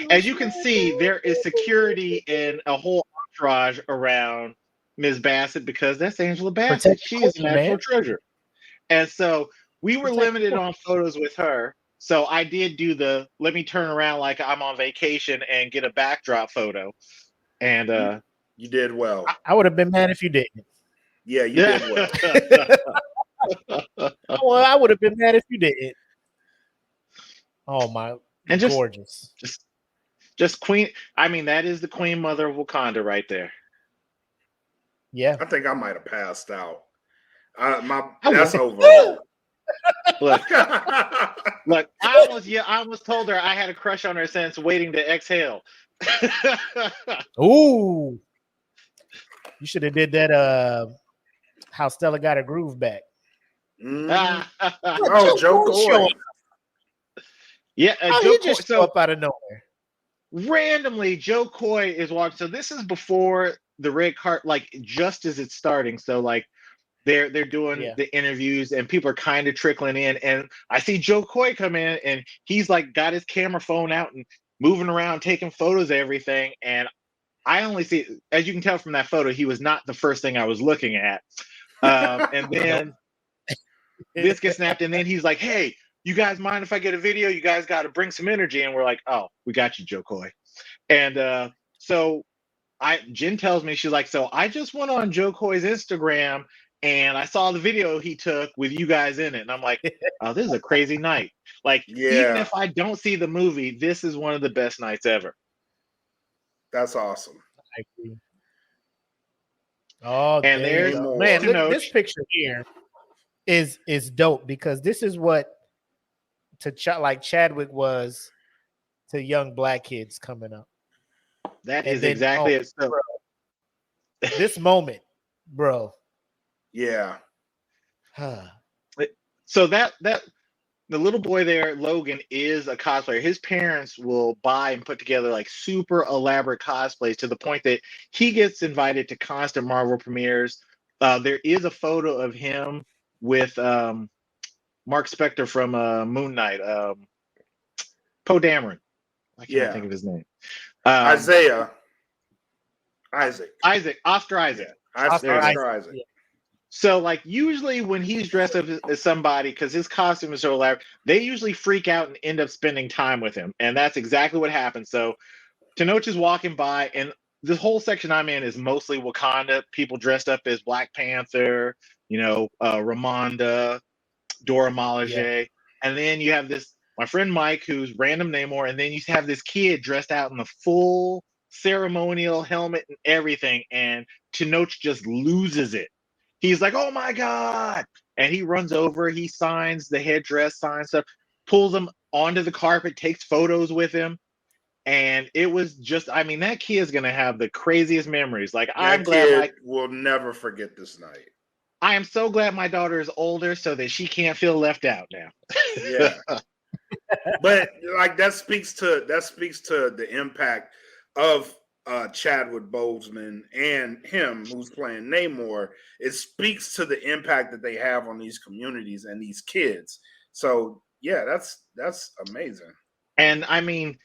As you can see, there is security and a whole entourage around Ms. Bassett, because that's Angela Bassett. She is a national treasure. And so we were limited on photos with her. So I did do let me turn around like I'm on vacation and get a backdrop photo. And you did well. I would have been mad if you didn't. Yeah, you did well. Well, I would have been mad if you didn't. Oh my, And gorgeous. just Queen. I mean, that is the Queen Mother of Wakanda right there. Yeah. I think I might have passed out. I That's would- over. Look, look. I almost told her I had a crush on her since Waiting to Exhale. Ooh. You should have did that. How Stella got her groove back. Mhm. Oh, Joe Coy. Yeah, How Joe he Coy. just show So up out of nowhere. randomly, Joe Coy is watching. So this is before the red cart, like just as it's starting. So like they're doing Yeah. the interviews and people are kind of trickling in, and I see Joe Coy come in and he's like got his camera phone out and moving around taking photos of everything. And I only see, as you can tell from that photo, he was not the first thing I was looking at. And then this gets snapped, and then he's like, "Hey, you guys mind if I get a video? You guys got to bring some energy." And we're like, "Oh, we got you, Joe Coy." And so Jen tells me, she's like, "So I just went on Joe Coy's Instagram and I saw the video he took with you guys in it." And I'm like, "Oh, this is a crazy night." Like, even Yeah, if I don't see the movie, this is one of the best nights ever. that's awesome. I agree. Oh, And there you there's go. Man, look at this Tenoch. picture here. Is dope because this is what like Chadwick was to young black kids coming up. That And is then, exactly it. So, bro, this moment, bro. Yeah. so that the little boy there, Logan, is a cosplayer. His parents will buy and put together like super elaborate cosplays to the point that he gets invited to constant Marvel premieres. There is a photo of him with Mark Spector from Moon Knight, Poe Dameron. I can't think of his name. Isaac. Oscar Isaac. Yeah. Oscar Isaac. Yeah. So, like, usually when he's dressed up as somebody, because his costume is so elaborate, they usually freak out and end up spending time with him. And that's exactly what happened. So, Tenoch is walking by, and this whole section I'm in is mostly Wakanda, people dressed up as Black Panther, Ramonda, Dora Milaje. And then you have my friend Mike, who's random Namor, and then you have this kid dressed out in the full ceremonial helmet and everything, and Tenoch just loses it. He's like, "Oh my God." And he runs over, he signs the headdress, signs stuff, pulls him onto the carpet, takes photos with him. And it was just, I mean, that kid is going to have the craziest memories. Like, I'm glad will never forget this night. I am so glad my daughter is older so that she can't feel left out now. Yeah. But like that speaks to the impact of Chadwick Boseman and him who's playing Namor. It speaks to the impact that they have on these communities and these kids. So yeah, that's amazing. And I mean,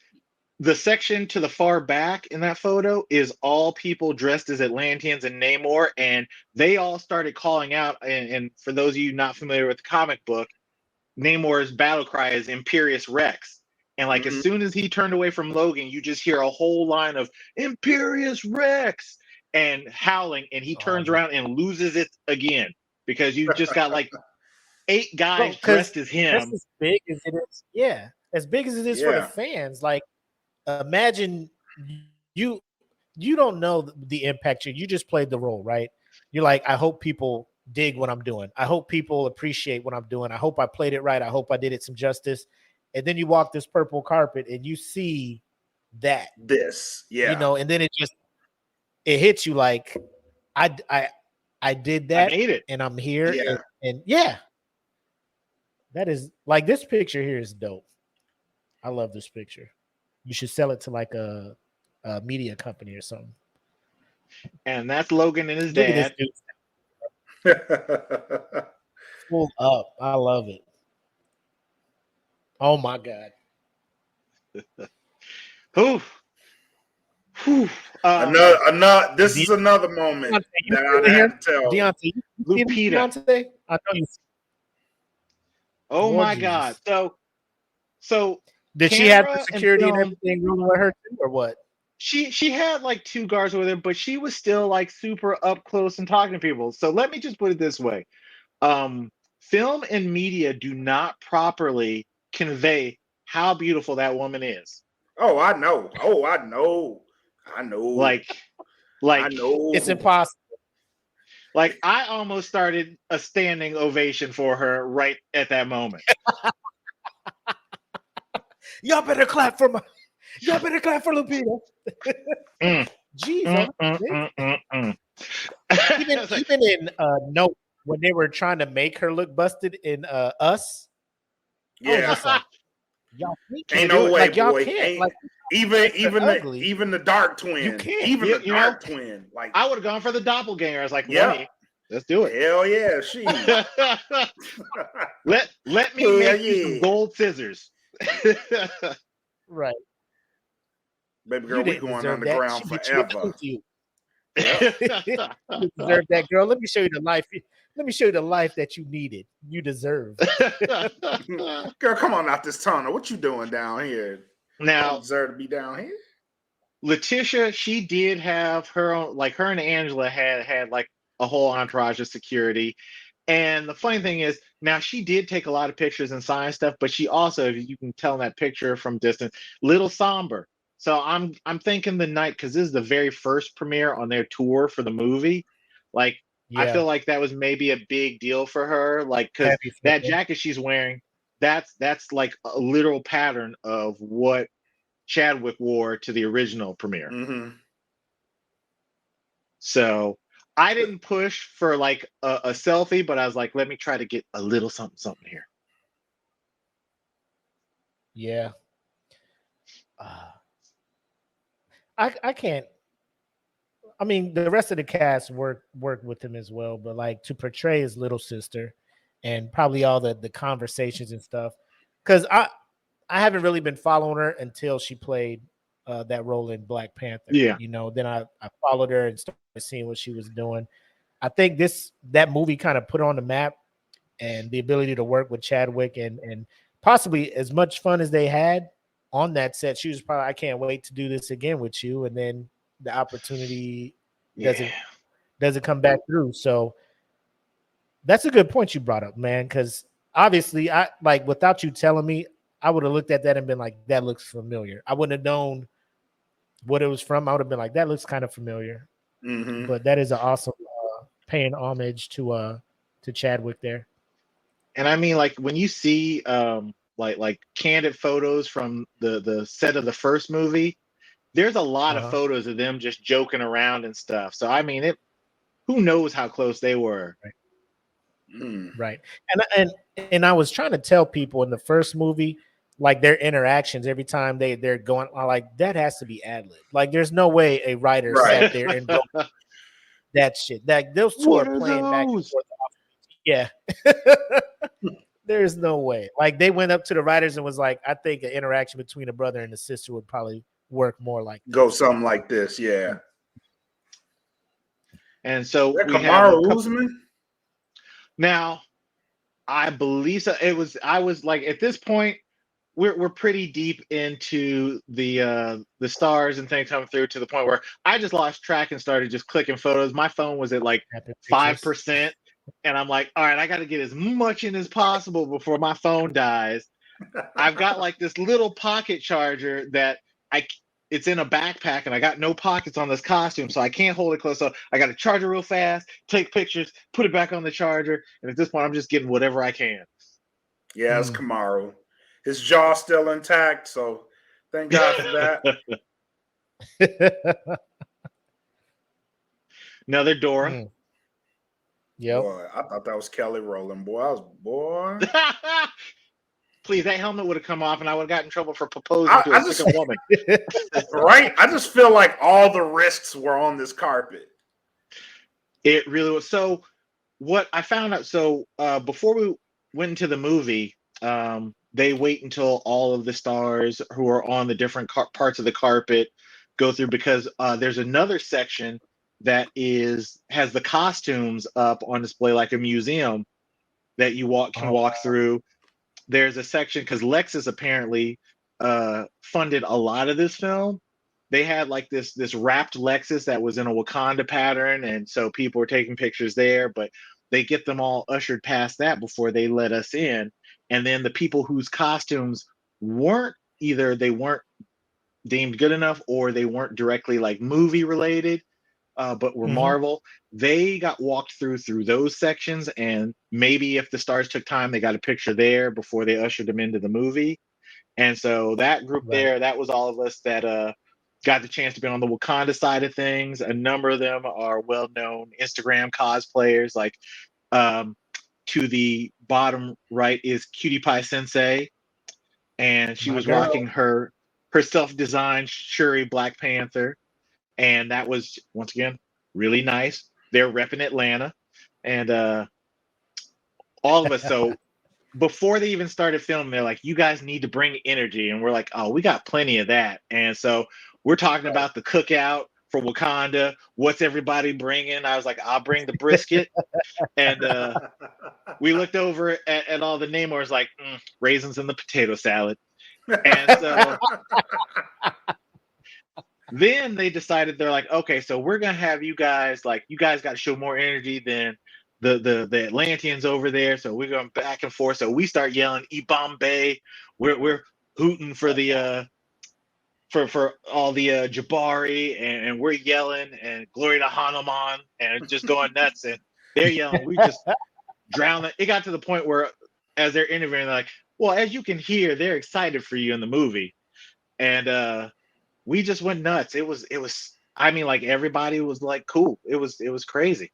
the section to the far back in that photo is all people dressed as Atlanteans and Namor, and they all started calling out. And for those of you not familiar with the comic book, Namor's battle cry is Imperious Rex. And like as soon as he turned away from Logan, you just hear a whole line of Imperious Rex and howling, and he turns around and loses it again because you just got like 8 guys dressed as him. That's as big as it is. Yeah, as big as it is for the fans. Like, imagine you don't know the impact. You just played the role, right? You're like, I hope people dig what I'm doing. I hope people appreciate what I'm doing. I hope I played it right. I hope I did it some justice. And then you walk this purple carpet and you see that. And then it hits you like, I did that. I made it. And I'm here. And that is like, this picture here is dope. I love this picture. You should sell it to like a media company or something. And that's Logan and his Look dad. at this dude. Full up. I love it. Oh my God. Another. This is another moment that I have to tell. Deontay, Lupita. I know you. Oh my God. So did she have the security and everything rolling with her too, or what? She had like 2 guards with her, but she was still like super up close and talking to people. So let me just put it this way. film and media do not properly convey how beautiful that woman is. Oh, I know. Oh, I know. I know. Like I know. It's impossible. Like I almost started a standing ovation for her right at that moment. Y'all better clap for Lupita. Mm. Jeez, even in Nope, when they were trying to make her look busted in Us, I was Yeah. just like, y'all can't Ain't do no it. way, Like y'all boy. can't. Ain't Like ugly. even the dark twin. You can't. Even You the know, dark twin. Like I would have gone for the doppelganger. I was like, Yeah. money, let's do it. hell yeah, she. let me Hell make you some yeah. gold scissors. Right. Baby You girl, we didn't going deserve that. underground She get you forever. into you. Yep. You deserve that, girl. Let me show you the life. Let me show you the life that you needed. You deserve. Girl, come on out this tunnel. What you doing down here? Don't Now, deserve to be down here. Letitia, she did have her own, like her and Angela had like a whole entourage of security. And the funny thing is, now she did take a lot of pictures and sign stuff, but she also, if you can tell in that picture from distance, little somber. So I'm thinking the night, because this is the very first premiere on their tour for the movie. Like I Yeah. feel like that was maybe a big deal for her, like because Happy for that her. jacket she's wearing, that's like a literal pattern of what Chadwick wore to the original premiere. Mm-hmm. So I didn't push for like a selfie, but I was like, let me try to get a little something here. Yeah. I can't. I mean, the rest of the cast worked with him as well, but like to portray his little sister, and probably all the conversations and stuff, because I haven't really been following her until she played that role in Black Panther. Yeah. You know, then I followed her and started seeing what she was doing. I think that movie kind of put her on the map, and the ability to work with Chadwick and possibly as much fun as they had on that set. She was probably, I can't wait to do this again with you. And then the opportunity doesn't come back through. So that's a good point you brought up, man. Because obviously, I like without you telling me, I would have looked at that and been like, that looks familiar. I wouldn't have known what it was from. I would have been like, that looks kind of familiar. Mm-hmm. But that is an awesome paying homage to Chadwick there. And I mean, like when you see like candid photos from the set of the first movie, there's a lot of photos of them just joking around and stuff. So I mean, who knows how close they were. Right. And I was trying to tell people in the first movie, like their interactions every time they're going, like that has to be ad lib. Like there's no way a writer sat there and wrote that shit. Like those two are playing back and forth. Yeah. There's no way. Like they went up to the writers and was like, I think an interaction between a brother and a sister would probably work more like Go something like this, yeah. And so we have Kamaru Usman. Now, I believe so. I was like, at this point, we're pretty deep into the stars and things coming through to the point where I just lost track and started just clicking photos. My phone was at like 5%. And I'm like, all right, I got to get as much in as possible before my phone dies. I've got like this little pocket charger that it's in a backpack, and I got no pockets on this costume, so I can't hold it close. So I got to charge it real fast, take pictures, put it back on the charger. And at this point, I'm just getting whatever I can. Yeah, it's Kamaru. His jaw's still intact, so thank God for that. Another Dora. Yep. Boy, I thought that was Kelly Rowland. Boy. Please, that helmet would have come off and I would have gotten in trouble for proposing to a second woman. Right? I just feel like all the risks were on this carpet. It really was. So what I found out, before we went into the movie, they wait until all of the stars who are on the different parts of the carpet go through, because there's another section that has the costumes up on display like a museum that you can walk through. There's a section because Lexus apparently funded a lot of this film. They had like this wrapped Lexus that was in a Wakanda pattern, and so people were taking pictures there. But they get them all ushered past that before they let us in. And then the people whose costumes weren't either they weren't deemed good enough or they weren't directly like movie related, but were Marvel, they got walked through those sections. And maybe if the stars took time, they got a picture there before they ushered them into the movie. And so that group there, that was all of us that got the chance to be on the Wakanda side of things. A number of them are well-known Instagram cosplayers. Like to the bottom right is Cutie Pie Sensei, and she was rocking her self-designed Shuri Black Panther, and that was once again really nice. They're repping Atlanta, and all of us. So before they even started filming, they're like, "You guys need to bring energy," and we're like, "Oh, we got plenty of that." And so we're talking about the cookout for Wakanda. What's everybody bringing? I was like, "I'll bring the brisket," and we looked over at all the Namors, like raisins in the potato salad. And so then they decided, they're like, okay, so we're gonna have you guys, like, you guys got to show more energy than the Atlanteans over there. So we're going back and forth. So we start yelling Ibambe. We're hooting for the for all the Jabari, and we're yelling and glory to Hanuman and just going nuts. And they're yelling. We just drown it. It got to the point where as they're interviewing, they're like, well, as you can hear, they're excited for you in the movie. And we just went nuts. It was I mean, like, everybody was like cool. It was crazy.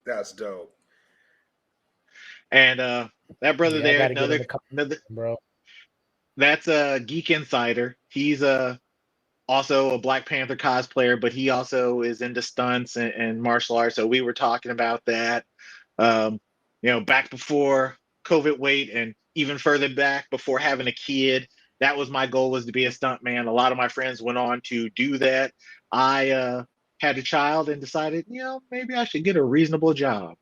That's dope. And that brother there, another bro. That's a Geek Insider. He's also a Black Panther cosplayer, but he also is into stunts and martial arts. So we were talking about that. Back before COVID weight, and even further back before having a kid, that was my goal, was to be a stuntman. A lot of my friends went on to do that. I had a child and decided, maybe I should get a reasonable job.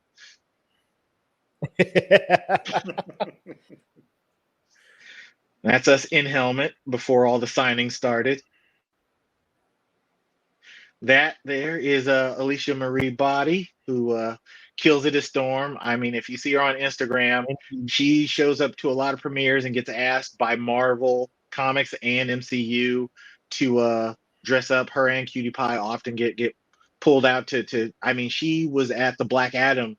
That's us in helmet before all the signings started. That there is Alicia Marie Body, who kills it a storm. I mean, if you see her on Instagram, she shows up to a lot of premieres and gets asked by Marvel Comics and MCU to dress up. Her and Cutie Pie often get pulled out to. I mean, she was at the Black Adam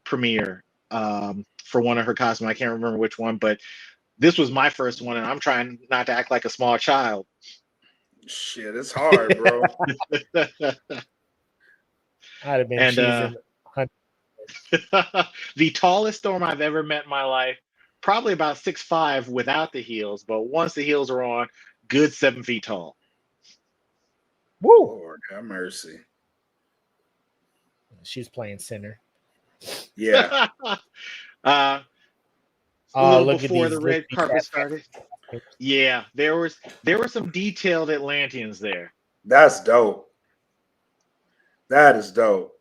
premiere for one of her costumes. I can't remember which one, but this was my first one, and I'm trying not to act like a small child. Shit, it's hard, bro. I'd have been the tallest storm I've ever met in my life, probably about 6'5" without the heels, but once the heels are on, good 7 feet tall. Woo! Lord have mercy. She's playing center. Yeah. Look before the red carpet started. Yeah, there were some detailed Atlanteans there. That's dope. That is dope.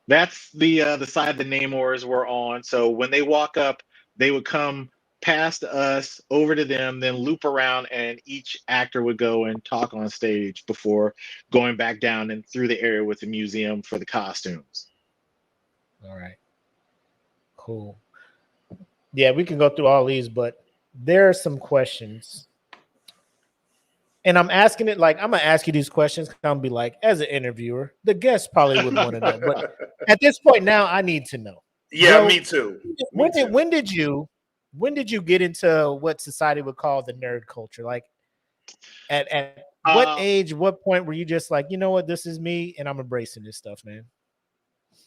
That's the side the Namors were on. So when they walk up, they would come past us, over to them, then loop around, and each actor would go and talk on stage before going back down and through the area with the museum for the costumes. All right. Cool. Yeah, we can go through all these, but there are some questions. And I'm asking it like, I'm going to ask you these questions. I'm going to be like, as an interviewer, the guest probably would want to know. But at this point now, I need to know. Yeah, me too. When did you get into what society would call the nerd culture? Like at what age, what point were you just like, you know what, this is me and I'm embracing this stuff, man?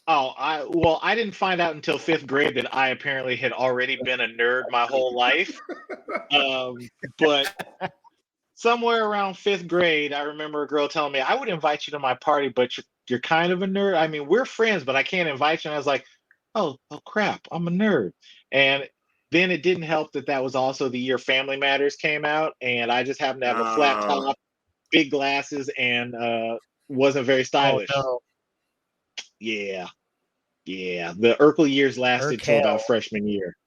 I didn't find out until 5th grade that I apparently had already been a nerd my whole life. But somewhere around 5th grade, I remember a girl telling me, I would invite you to my party, but you're kind of a nerd. I mean, we're friends, but I can't invite you. And I was like, oh crap, I'm a nerd. And then it didn't help that was also the year Family Matters came out, and I just happened to have a flat top, big glasses, and wasn't very stylish. Oh, no. Yeah. The Urkel years lasted till about freshman year.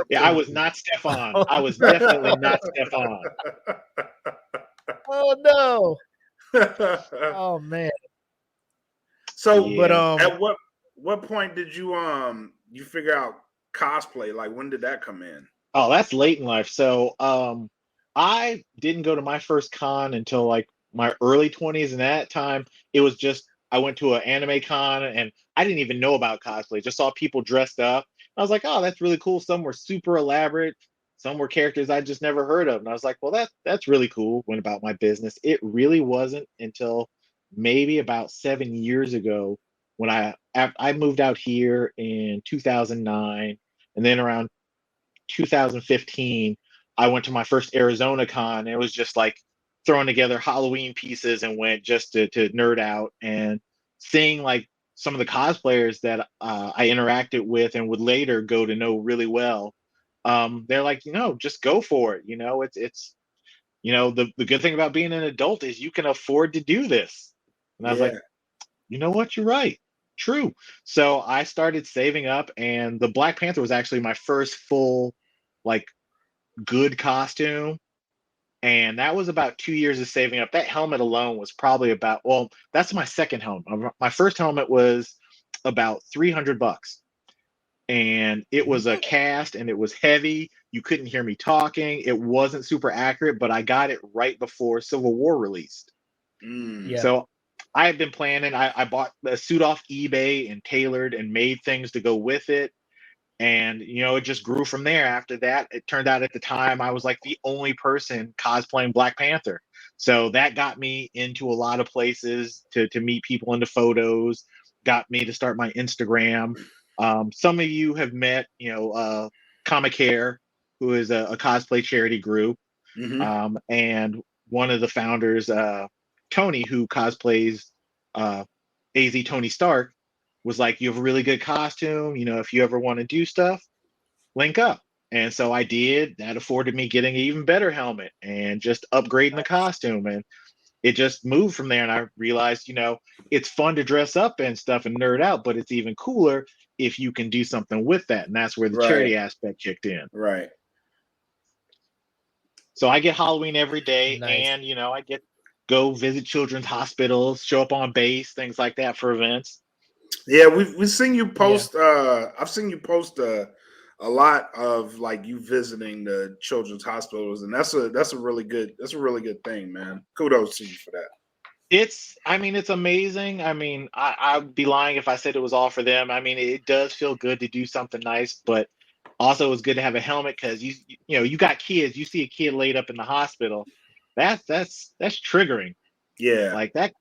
Yeah, I was not Stefan. I was definitely not Stefan. Oh no. Oh man. So, Yeah. But at what point did you figure out cosplay? Like, when did that come in? Oh, that's late in life. So, I didn't go to my first con until like my early 20s, and at that time it was just I went to an anime con and I didn't even know about cosplay. Just saw people dressed up. I was like, "Oh, that's really cool." Some were super elaborate, some were characters I just never heard of. And I was like, "Well, that's really cool." Went about my business. It really wasn't until maybe about 7 years ago when I moved out here in 2009, and then around 2015, I went to my first Arizona con. And it was just like throwing together Halloween pieces and went just to nerd out and seeing like some of the cosplayers that I interacted with and would later go to know really well. They're like, just go for it. It's the good thing about being an adult is you can afford to do this. And I was like, Yeah. you know what? You're right. True. So I started saving up, and the Black Panther was actually my first full, like, good costume. And that was about 2 years of saving up. That helmet alone was probably well, that's my second helmet. My first helmet was about $300. And it was a cast and it was heavy. You couldn't hear me talking. It wasn't super accurate, but I got it right before Civil War released. Yeah. So I had been planning. I bought a suit off eBay and tailored and made things to go with it. And, it just grew from there. After that, it turned out at the time I was like the only person cosplaying Black Panther. So that got me into a lot of places to meet people into photos, got me to start my Instagram. Some of you have met, Comic Hair, who is a cosplay charity group. Hmm. And one of the founders, Tony, who cosplays AZ Tony Stark, was like, "You have a really good costume. If you ever want to do stuff, link up." And so I did. That afforded me getting an even better helmet and just upgrading the costume. And it just moved from there. And I realized, it's fun to dress up and stuff and nerd out, but it's even cooler if you can do something with that. And that's where the Right. charity aspect kicked in. Right. So I get Halloween every day, Nice. and I get go visit children's hospitals, show up on base, things like that for events. Yeah, we've seen you post. I've seen you post a lot of like you visiting the children's hospitals, and that's a really good thing, man. Kudos to you for that. It's amazing. I'd be lying if I said it was all for them. It does feel good to do something nice, but also it's good to have a helmet because you got kids. You see a kid laid up in the hospital, that's triggering. Yeah. Like that.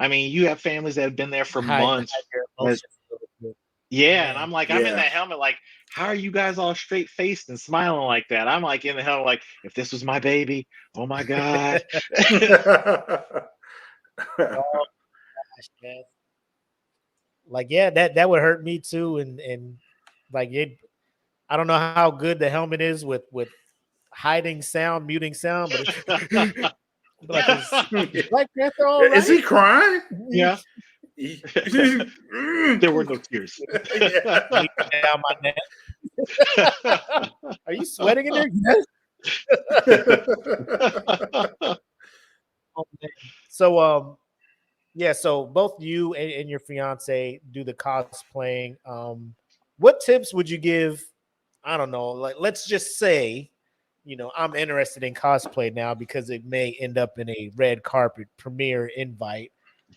You have families that have been there for months. Hide your that- emotions a little bit. yeah, and I'm like, I'm in Yeah. that helmet, like, how are you guys all straight faced and smiling like that? I'm like in the helmet, like, if this was my baby, oh my God. Oh gosh, man. Like, yeah, that would hurt me too. And like I don't know how good the helmet is with hiding sound, muting sound, but it's like is Black Panther all right? Is he crying? Yeah, Yeah. there were no tears. Down my neck. Are you sweating in there? Yes. Oh, man. So yeah, so both you and your fiance do the cosplaying. What tips would you give? I don't know, like let's just say, I'm interested in cosplay now because it may end up in a red carpet premiere invite.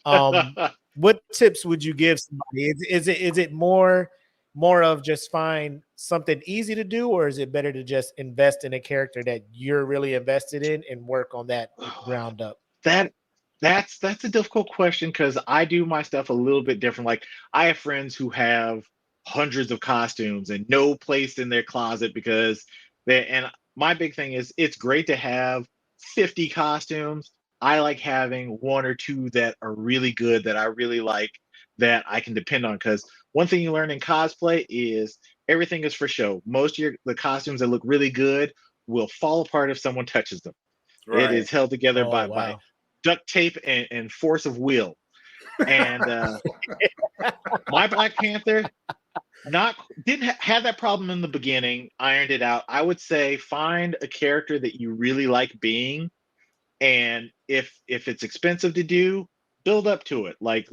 What tips would you give somebody? Is it more of just find something easy to do, or is it better to just invest in a character that you're really invested in and work on that ground up? That's a difficult question because I do my stuff a little bit different. Like I have friends who have hundreds of costumes and no place in their closet because and my big thing is it's great to have 50 costumes. I like having one or two that are really good that I really like that I can depend on because one thing you learn in cosplay is everything is for show. Most of the costumes that look really good will fall apart if someone touches them. It Right. is held together Oh, by wow. duct tape and force of will. And my Black Panther didn't have that problem in the beginning. Ironed it out. I would say find a character that you really like being, and if it's expensive to do, build up to it. Like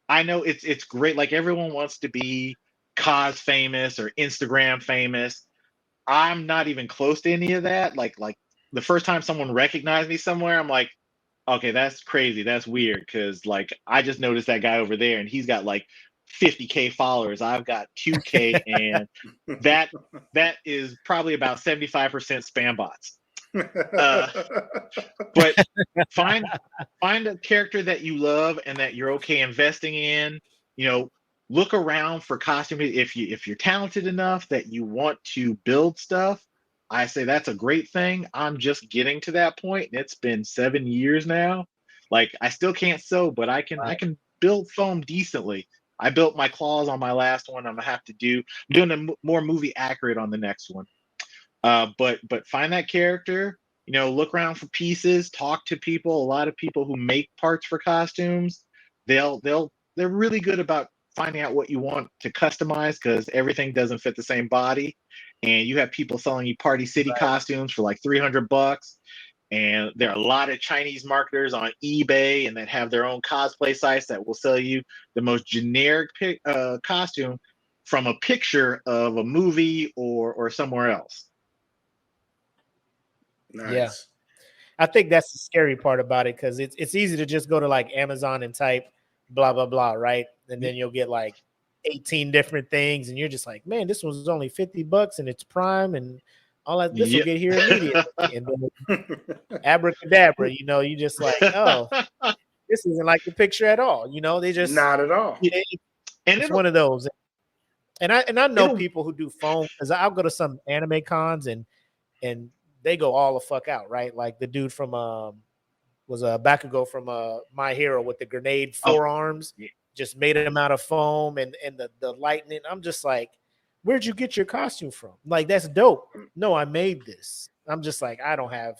I know it's great. Like everyone wants to be cause famous or Instagram famous. I'm not even close to any of that. Like the first time someone recognized me somewhere, I'm like, okay, that's crazy. That's weird because like I just noticed that guy over there and he's got like 50K followers. I've got 2K, and that is probably about 75% spam bots. Uh, but find a character that you love and that you're okay investing in. You know, look around for costumes. If you're talented enough that you want to build stuff, I say that's a great thing. I'm just getting to that point, and it's been 7 years now. Like I still can't sew, but I can build foam decently. I built my claws on my last one. I'm gonna have to do. I'm doing more movie accurate on the next one. But find that character. You know, look around for pieces. Talk to people. A lot of people who make parts for costumes, they're really good about finding out what you want to customize because everything doesn't fit the same body. And you have people selling you Party City costumes for like $300. And there are a lot of Chinese marketers on eBay and that have their own cosplay sites that will sell you the most generic costume from a picture of a movie or somewhere else. Nice. Yeah. I think that's the scary part about it because it's easy to just go to like Amazon and type blah blah blah, right? And then you'll get like 18 different things, and you're just like, man, this was only $50 and it's Prime and all that. This will get here immediately, and then abracadabra, you know, you just like, oh, this isn't like the picture at all. You know, they just not at all. And it's one of those. And I know people who do foam because I'll go to some anime cons and they go all the fuck out, right? Like the dude from was Bakugo from My Hero with the grenade forearms, just made him out of foam and the lightning. I'm just like, where'd you get your costume from? Like, that's dope. No, I made this. I'm just like, I don't have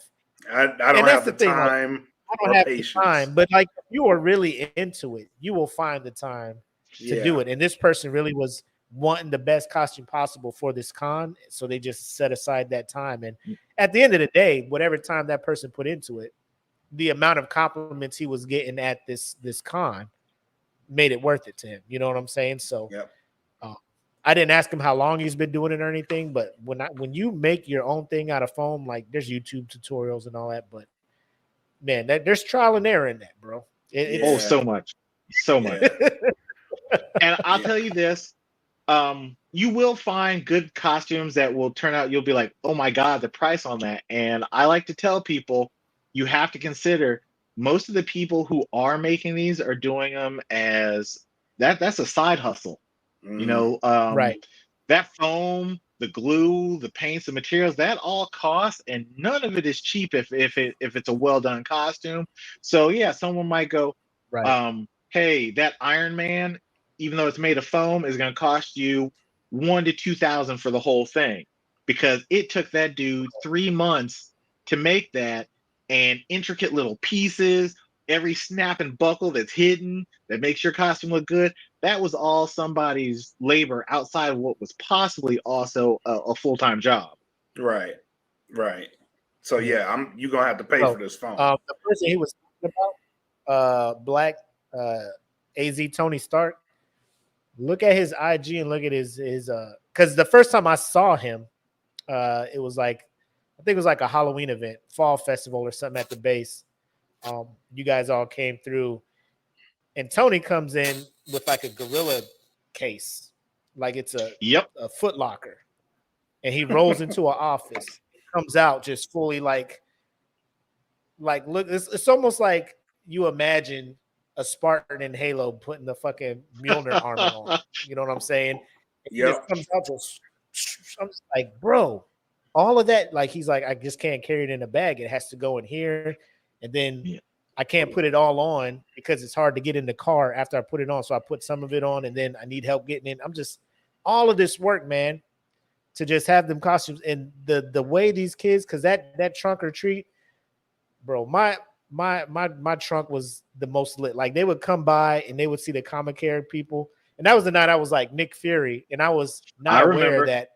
I don't have the time. Like, I don't have patience. The time, but like if you are really into it, you will find the time to do it. And this person really was wanting the best costume possible for this con, so they just set aside that time. And at the end of the day, whatever time that person put into it, the amount of compliments he was getting at this con made it worth it to him. You know what I'm saying? So I didn't ask him how long he's been doing it or anything, but when you make your own thing out of foam, like there's YouTube tutorials and all that, but man, there's trial and error in that, bro. So much. And I'll tell you this, you will find good costumes that will turn out, you'll be like, oh my God, the price on that. And I like to tell people, you have to consider most of the people who are making these are doing them as that's a side hustle. You know, right. That foam, the glue, the paints, the materials, that all costs, and none of it is cheap if it's a well done costume. So yeah, someone might go, right. Hey, that Iron Man, even though it's made of foam, is going to cost you $1,000 to $2,000 for the whole thing because it took that dude 3 months to make that, and intricate little pieces, every snap and buckle that's hidden that makes your costume look good. That was all somebody's labor outside of what was possibly also a full-time job. Right. So yeah, you're gonna have to pay for this phone. The person he was talking about, Black AZ Tony Stark. Look at his IG and look at his because the first time I saw him, it was like, I think it was like a Halloween event, fall festival or something at the base. You guys all came through, and Tony comes in with like a gorilla case, like it's a Foot Locker, and he rolls into an office, comes out just fully like look. It's almost like you imagine a Spartan in Halo putting the fucking Mjolnir armor on. You know what I'm saying? Yeah. It comes out just, I'm just like, bro, all of that. Like, he's like, I just can't carry it in a bag. It has to go in here. And then I can't put it all on because it's hard to get in the car after I put it on. So I put some of it on and then I need help getting in. I'm just, all of this work, man, to just have them costumes and the way these kids, because that trunk or treat, bro, my trunk was the most lit. Like, they would come by and they would see the comic care people. And that was the night I was like Nick Fury. And I was not aware that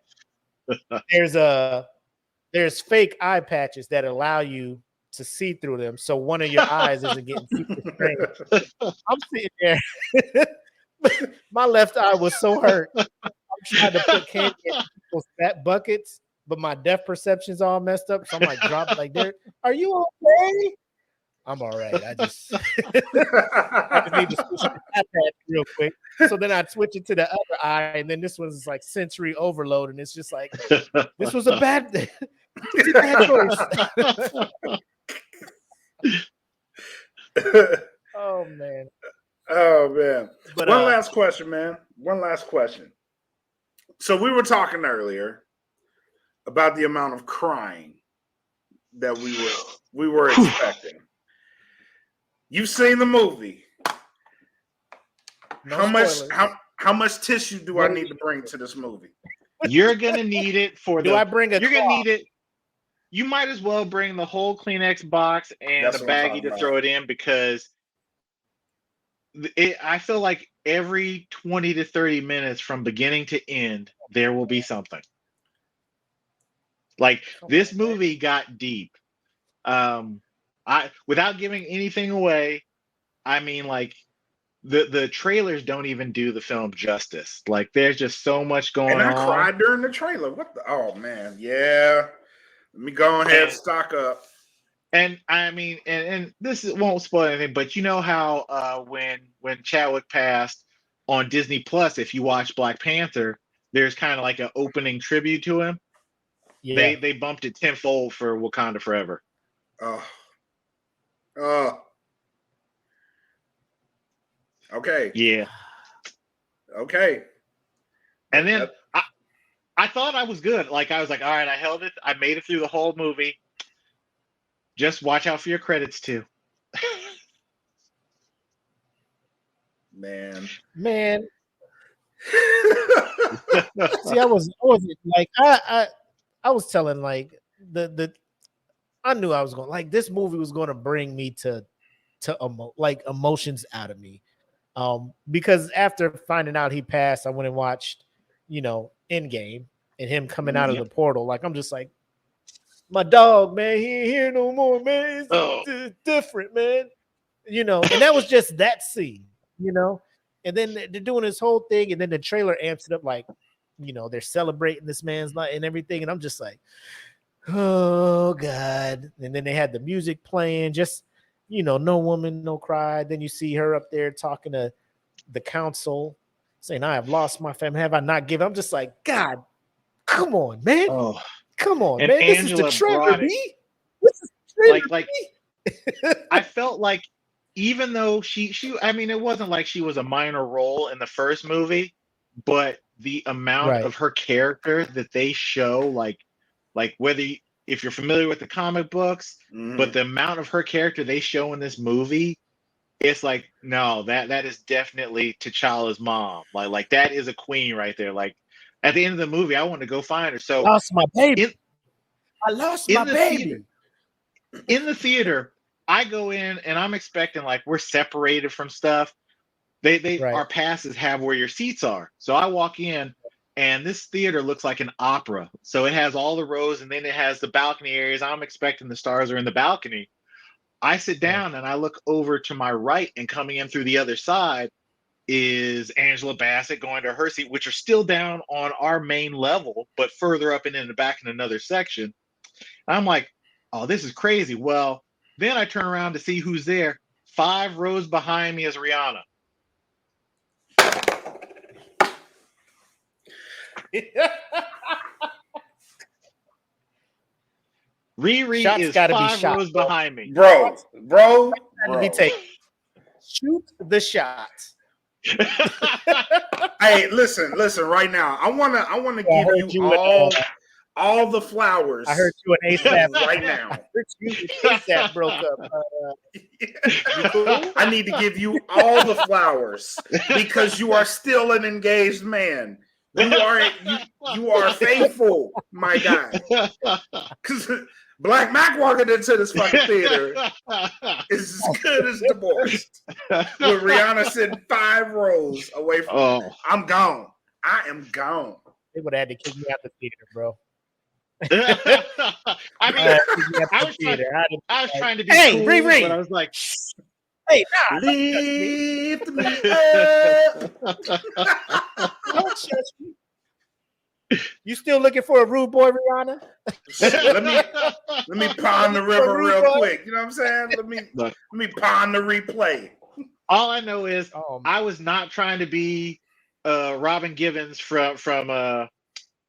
there's fake eye patches that allow you to see through them, so one of your eyes isn't getting super strained. I'm sitting there. My left eye was so hurt. I'm trying to put candy in people's fat buckets, but my depth perception's all messed up. So I'm like, drop like there. Are you okay? I'm all right. I just need to switch to iPad real quick. So then I'd switch it to the other eye, and then this was like sensory overload, and it's just like this was a bad choice. Oh man. Oh man. But One last question, man. One last question. So we were talking earlier about the amount of crying that we were expecting. You've seen the movie. no How spoilers. much tissue do I need to bring to this movie? You're gonna need it for Do I bring a You're gonna cloth? need it. You might as well bring the whole Kleenex box and That's a what I'm baggie talking to about. throw it in, because I feel like every 20 to 30 minutes from beginning to end, there will be something. Like this movie got deep. Without giving anything away, I mean, like the trailers don't even do the film justice. Like there's just so much going And I on. cried during the trailer. What the? Oh man, yeah. Let me go ahead and stock up. And I mean, and this won't spoil anything, but you know how when Chadwick passed on Disney Plus, if you watch Black Panther, there's kind of like an opening tribute to him. Yeah. They bumped it tenfold for Wakanda Forever. Oh. Okay. Yeah. Okay. And then I thought I was good. Like I was like, all right, I held it. I made it through the whole movie. Just watch out for your credits too. Man. See, I wasn't like I was telling like the I knew I was going like this movie was going to bring me to like emotions out of me. Because after finding out he passed, I went and watched, Endgame and him coming out of the portal. Like I'm just like, my dog, man, he ain't here no more, man. It's different, man. And that was just that scene, and then they're doing this whole thing, and then the trailer amps it up like, they're celebrating this man's life and everything, and I'm just like, oh God. And then they had the music playing, just no woman, no cry. Then you see her up there talking to the council, saying, I have lost my family. Have I not given? I'm just like, God, come on, man. Oh. Come on, And man. Angela This is the trailer, brought it. B. This is the trailer, like I felt like even though she I mean, it wasn't like she was a minor role in the first movie, but the amount of her character that they show, like whether if you're familiar with the comic books, but the amount of her character they show in this movie, it's like, no, that is definitely T'Challa's mom. Like that is a queen right there. Like at the end of the movie, I want to go find her. So I lost my baby. I lost my baby. In the theater, I go in and I'm expecting like we're separated from stuff. Our passes have where your seats are. So I walk in and this theater looks like an opera. So it has all the rows and then it has the balcony areas. I'm expecting the stars are in the balcony. I sit down and I look over to my right, and coming in through the other side is Angela Bassett going to her seat, which are still down on our main level, but further up and in the back in another section. I'm like, oh, this is crazy. Well, then I turn around to see who's there. 5 rows behind me is Rihanna. Riri Shots is gotta be 5 shot, rows behind me. Bro. Be taken. Shoot the shot. Hey, listen right now. I wanna give you all the flowers. I heard you and ASAP right now. I heard you and ASAP broke up. You cool? I need to give you all the flowers because you are still an engaged man. You are faithful, my guy. Because Black Mac walking into this fucking theater is as good as divorced. With Rihanna sitting 5 rows away from me. I'm gone. I am gone. They would have had to kick me out the theater, bro. I mean, I was trying to be Hey, cool, Riri. but I was like, Hey, nah, Lift me up. don't shush me. You still looking for a rude boy, Rihanna? let me pawn the river real quick. You know what I'm saying? Let me pawn the replay. All I know is I was not trying to be Robin Givens from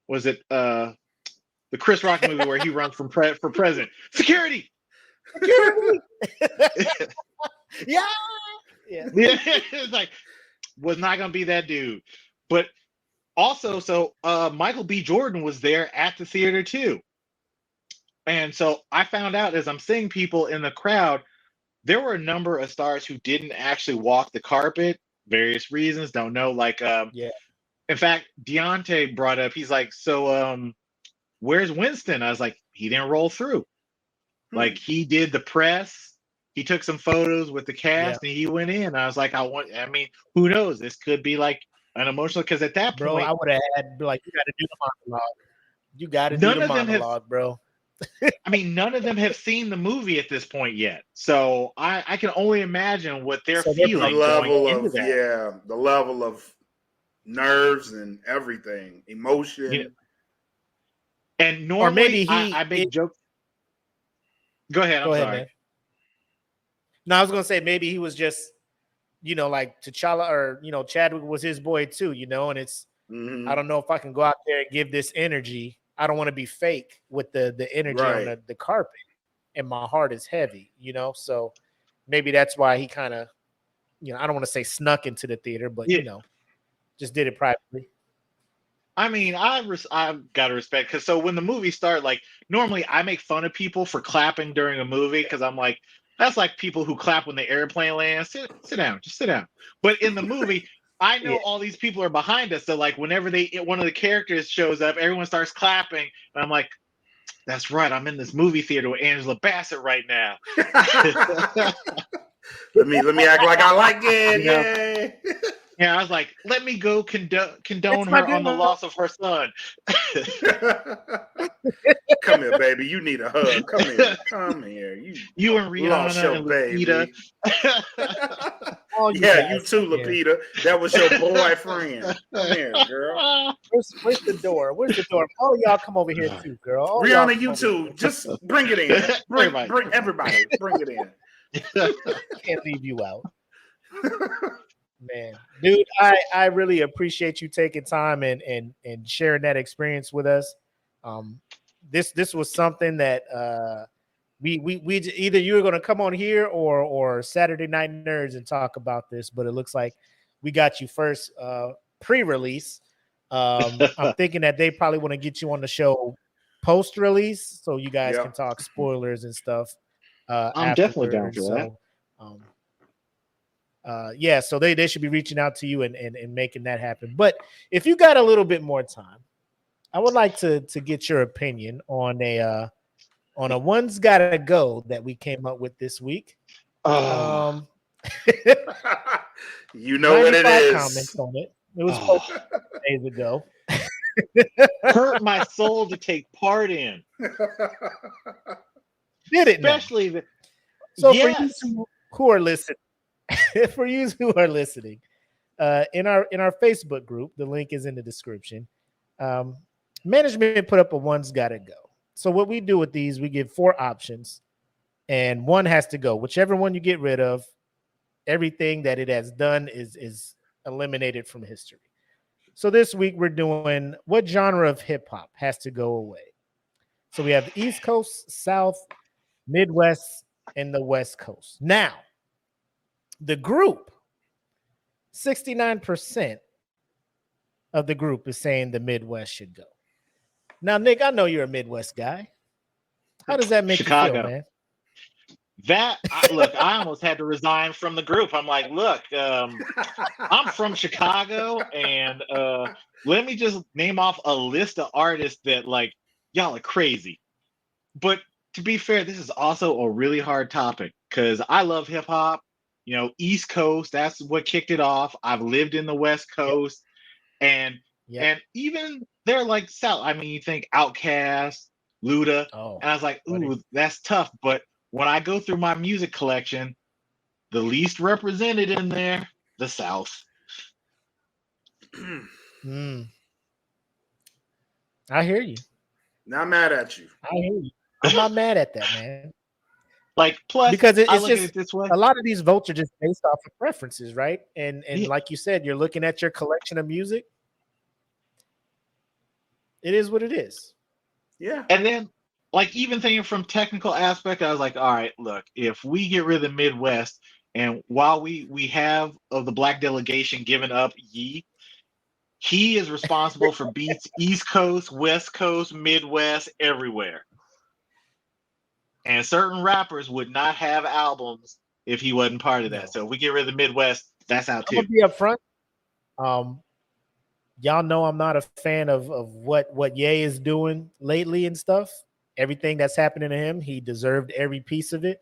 was it the Chris Rock movie where he runs for president? Security. Yeah. It's like was not gonna be that dude. But also, so Michael B. Jordan was there at the theater too. And so I found out as I'm seeing people in the crowd, there were a number of stars who didn't actually walk the carpet, various reasons, don't know. Like in fact, Deontay brought up, he's like, so where's Winston? I was like, he didn't roll through. Like he did the press. He took some photos with the cast and he went in. I was like, I mean, who knows? This could be like an emotional, because at that point, I would have had like, you got to do the monologue. You got to do the monologue, bro. I mean, none of them have seen the movie at this point yet, so I can only imagine what they're feeling. The level of nerves and everything, emotion, and normally, or maybe I make jokes. Go ahead. I'm sorry. Man. No, I was gonna say maybe he was just, like T'Challa, or Chadwick was his boy too, and it's I don't know if I can go out there and give this energy. I don't want to be fake with the energy on the carpet, and my heart is heavy, so maybe that's why he kind of, I don't want to say snuck into the theater, but just did it privately. I mean, I've got to respect, because so when the movie started, like normally I make fun of people for clapping during a movie because I'm like, that's like people who clap when the airplane lands. Sit down, just sit down. But in the movie, I know all these people are behind us. So like whenever one of the characters shows up, everyone starts clapping. And I'm like, that's right. I'm in this movie theater with Angela Bassett right now. let me act like I like it. Yeah, I was like, let me go condone her on the loss of her son. Come here, baby. You need a hug. Come here. You and Rihanna and Lupita. Yeah, you too, Lupita. That was your boyfriend. Come here, girl. Where's the door? Oh, y'all come over here too, girl. Rihanna, you too. Just bring it in. Bring everybody. Bring it in. Can't leave you out. Man, dude, I really appreciate you taking time and sharing that experience with us. This was something that we either you were going to come on here or Saturday Night Nerds and talk about this, but it looks like we got you first pre-release. I'm thinking that they probably want to get you on the show post-release so you guys can talk spoilers and stuff. I'm definitely down for that. So they should be reaching out to you and making that happen. But if you got a little bit more time, I would like to get your opinion on a one's gotta go that we came up with this week. You know what it is. Comments on it. It was days ago. Hurt my soul to take part in. Did it? Especially so for you who are listening. For you who are listening, in our Facebook group, the link is in the description. Management put up a one's gotta go. So what we do with these, we give 4 options, and one has to go. Whichever one you get rid of, everything that it has done is eliminated from history. So this week we're doing what genre of hip hop has to go away. So we have the East Coast, South, Midwest, and the West Coast. Now, the group, 69% of the group is saying the Midwest should go. Now, Nick, I know you're a Midwest guy. How does that make Chicago. you feel, man? Look, I almost had to resign from the group. I'm like, look, I'm from Chicago, and let me just name off a list of artists that, like, y'all are crazy. But to be fair, this is also a really hard topic because I love hip hop. East Coast, that's what kicked it off. I've lived in the West Coast, and even they're like South. I mean, you think Outkast, Luda. Oh, And I was like, funny. ooh, that's tough. But when I go through my music collection, the least represented in there, the South. Mm. I hear you. Not mad at you. I hear you. I'm not mad at that, man. Like, plus, Because I it's look at just it this way. a lot of these votes are just based off of preferences, right? And Yeah. like you said, you're looking at your collection of music. It is what it is. Yeah. And then, like, even thinking from technical aspect, I was like, all right, look, if we get rid of the Midwest, and while we have of the black delegation given up Yee, he is responsible for beats East Coast, West Coast, Midwest, everywhere. And certain rappers would not have albums if he wasn't part of that. No. So if we get rid of the Midwest, that's out I'm too. gonna be upfront. Y'all know I'm not a fan of what Ye is doing lately and stuff. Everything that's happening to him, he deserved every piece of it.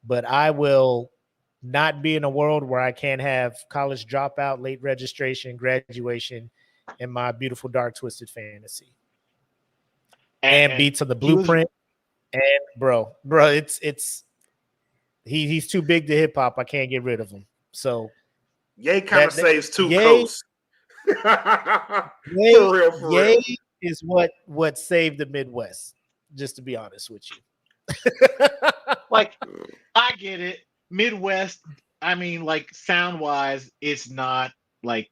But I will not be in a world where I can't have college dropout, late registration, graduation, and my beautiful dark twisted fantasy. And beats of the blueprint. And bro, it's he's too big to hip hop. I can't get rid of him. So Ye kind of saves two Ye- coasts. Ye, For real. Ye is what saved the Midwest. Just to be honest with you. Like, I get it. Midwest, I mean, like, sound wise, it's not like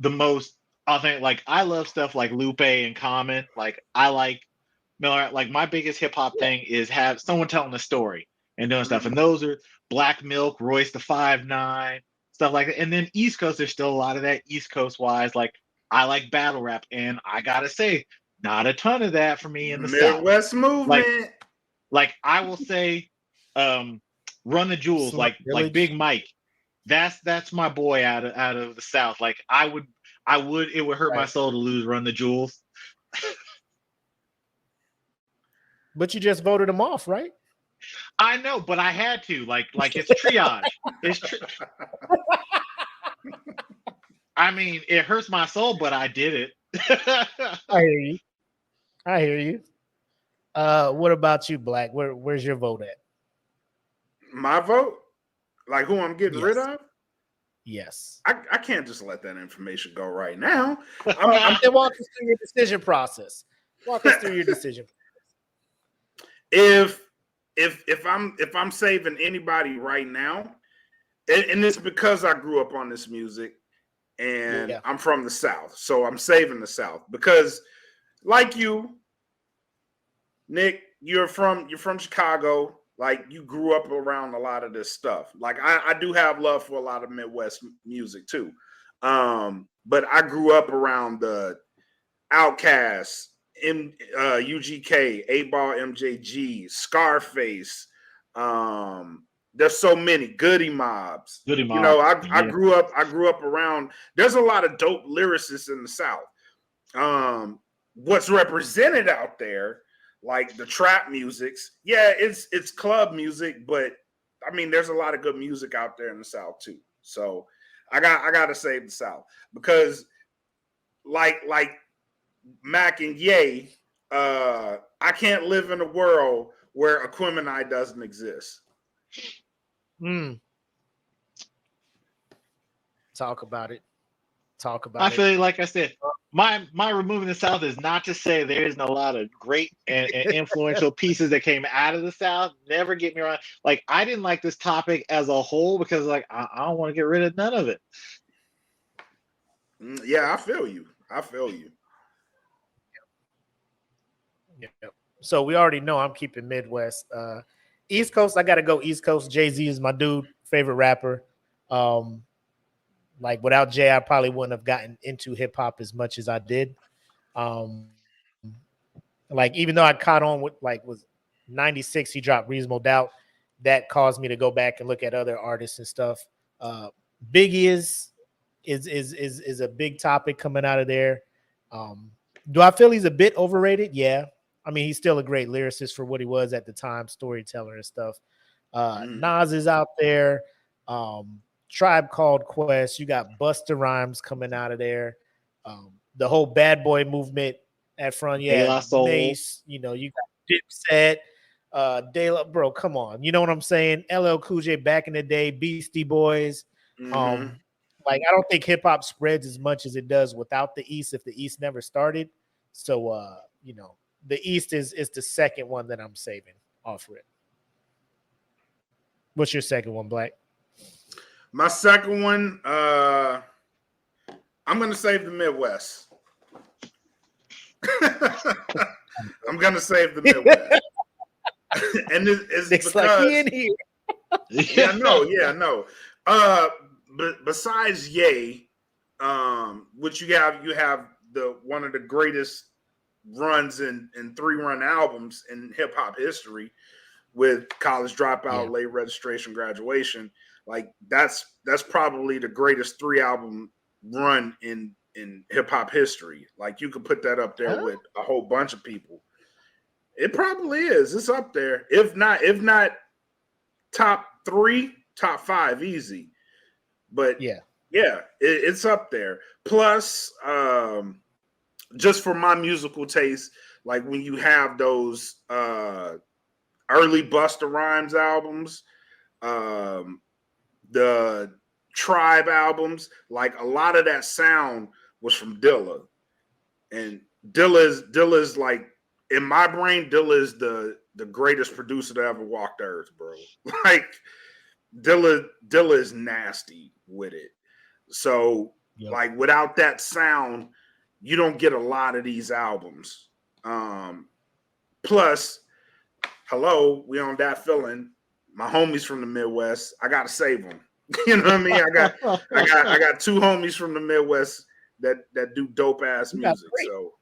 the most authentic. Like, I love stuff like Lupe and Common. Like, I like Miller. Like, my biggest hip hop thing is have someone telling a story and doing stuff. And those are Black Milk, Royce the 5'9", stuff like that. And then East Coast, there's still a lot of that East Coast wise. Like, I like battle rap, and I gotta say, not a ton of that for me in the Midwest South. movement. Like I will say, Run the Jewels, Slum like Village. Big Mike. That's my boy out of the South. Like it would hurt my Right. soul to lose Run the Jewels. But you just voted him off, right? I know, but I had to. Like it's triage. I mean, it hurts my soul, but I did it. I hear you. What about you, Black? Where's your vote at? My vote? Like who I'm getting rid of? Yes. I can't just let that information go right now. Then walk us through your decision process. Walk us through your decision. If I'm saving anybody right now, and it's because I grew up on this music and I'm from the South, so I'm saving the South because, like you, Nick, you're from Chicago. Like you grew up around a lot of this stuff. Like I do have love for a lot of Midwest music too, but I grew up around the Outkast, UGK, 8-Ball, MJG, Scarface. There's so many Goody Mobs. Goody You know, Mob, I grew up around. There's a lot of dope lyricists in the South. What's represented out there, like the trap musics, it's club music, but I mean, there's a lot of good music out there in the South too. So I got to save the South because, like Mac and Ye, I can't live in a world where Aquemini doesn't exist. Talk about it. I feel like I said, my removing the South is not to say there isn't a lot of great and influential pieces that came out of the South. Never get me wrong. Like I didn't like this topic as a whole because like I don't want to get rid of none of it. Yeah, I feel you. Yeah. So we already know I'm keeping Midwest. East Coast, I got to go East Coast. Jay-Z is my dude, favorite rapper. Like without Jay, I probably wouldn't have gotten into hip hop as much as I did. Like even though I caught on with was 96, he dropped Reasonable Doubt. That caused me to go back and look at other artists and stuff. Biggie is a big topic coming out of there. Do I feel he's a bit overrated? Yeah. I mean, he's still a great lyricist for what he was at the time, storyteller and stuff. Nas is out there. Tribe Called Quest. You got Busta Rhymes coming out of there. The whole bad boy movement at front. De Yeah, La Soul. Mace. You know, you got Dipset, De La, bro. Come on, you know what I'm saying? LL Cool J back in the day, Beastie Boys. Like I don't think hip hop spreads as much as it does without the East. If the East never started, so you know, the East is the second one that I'm saving off rip. What's your second one, Black? My second one, I'm gonna save the Midwest. I'm gonna save the Midwest. And it's Nick's because like, he in here. yeah, no. But besides Ye, which you have the one of the greatest runs in 3-run albums in hip hop history with College Dropout, Late Registration, Graduation. Like that's probably the greatest 3-album run in hip hop history. Like you could put that up there with a whole bunch of people. It probably is. It's up there. If not top 3, top 5 easy. But it's up there. Plus, just for my musical taste, like when you have those early Busta Rhymes albums, the Tribe albums, like a lot of that sound was from Dilla. And Dilla is like, in my brain, Dilla is the greatest producer that ever walked earth, bro. Like Dilla is nasty with it. So like without that sound, you don't get a lot of these albums. Plus, hello, we on that feeling. My homies from the Midwest, I gotta save them. You know what I mean? I got 2 homies from the Midwest that do dope ass music. So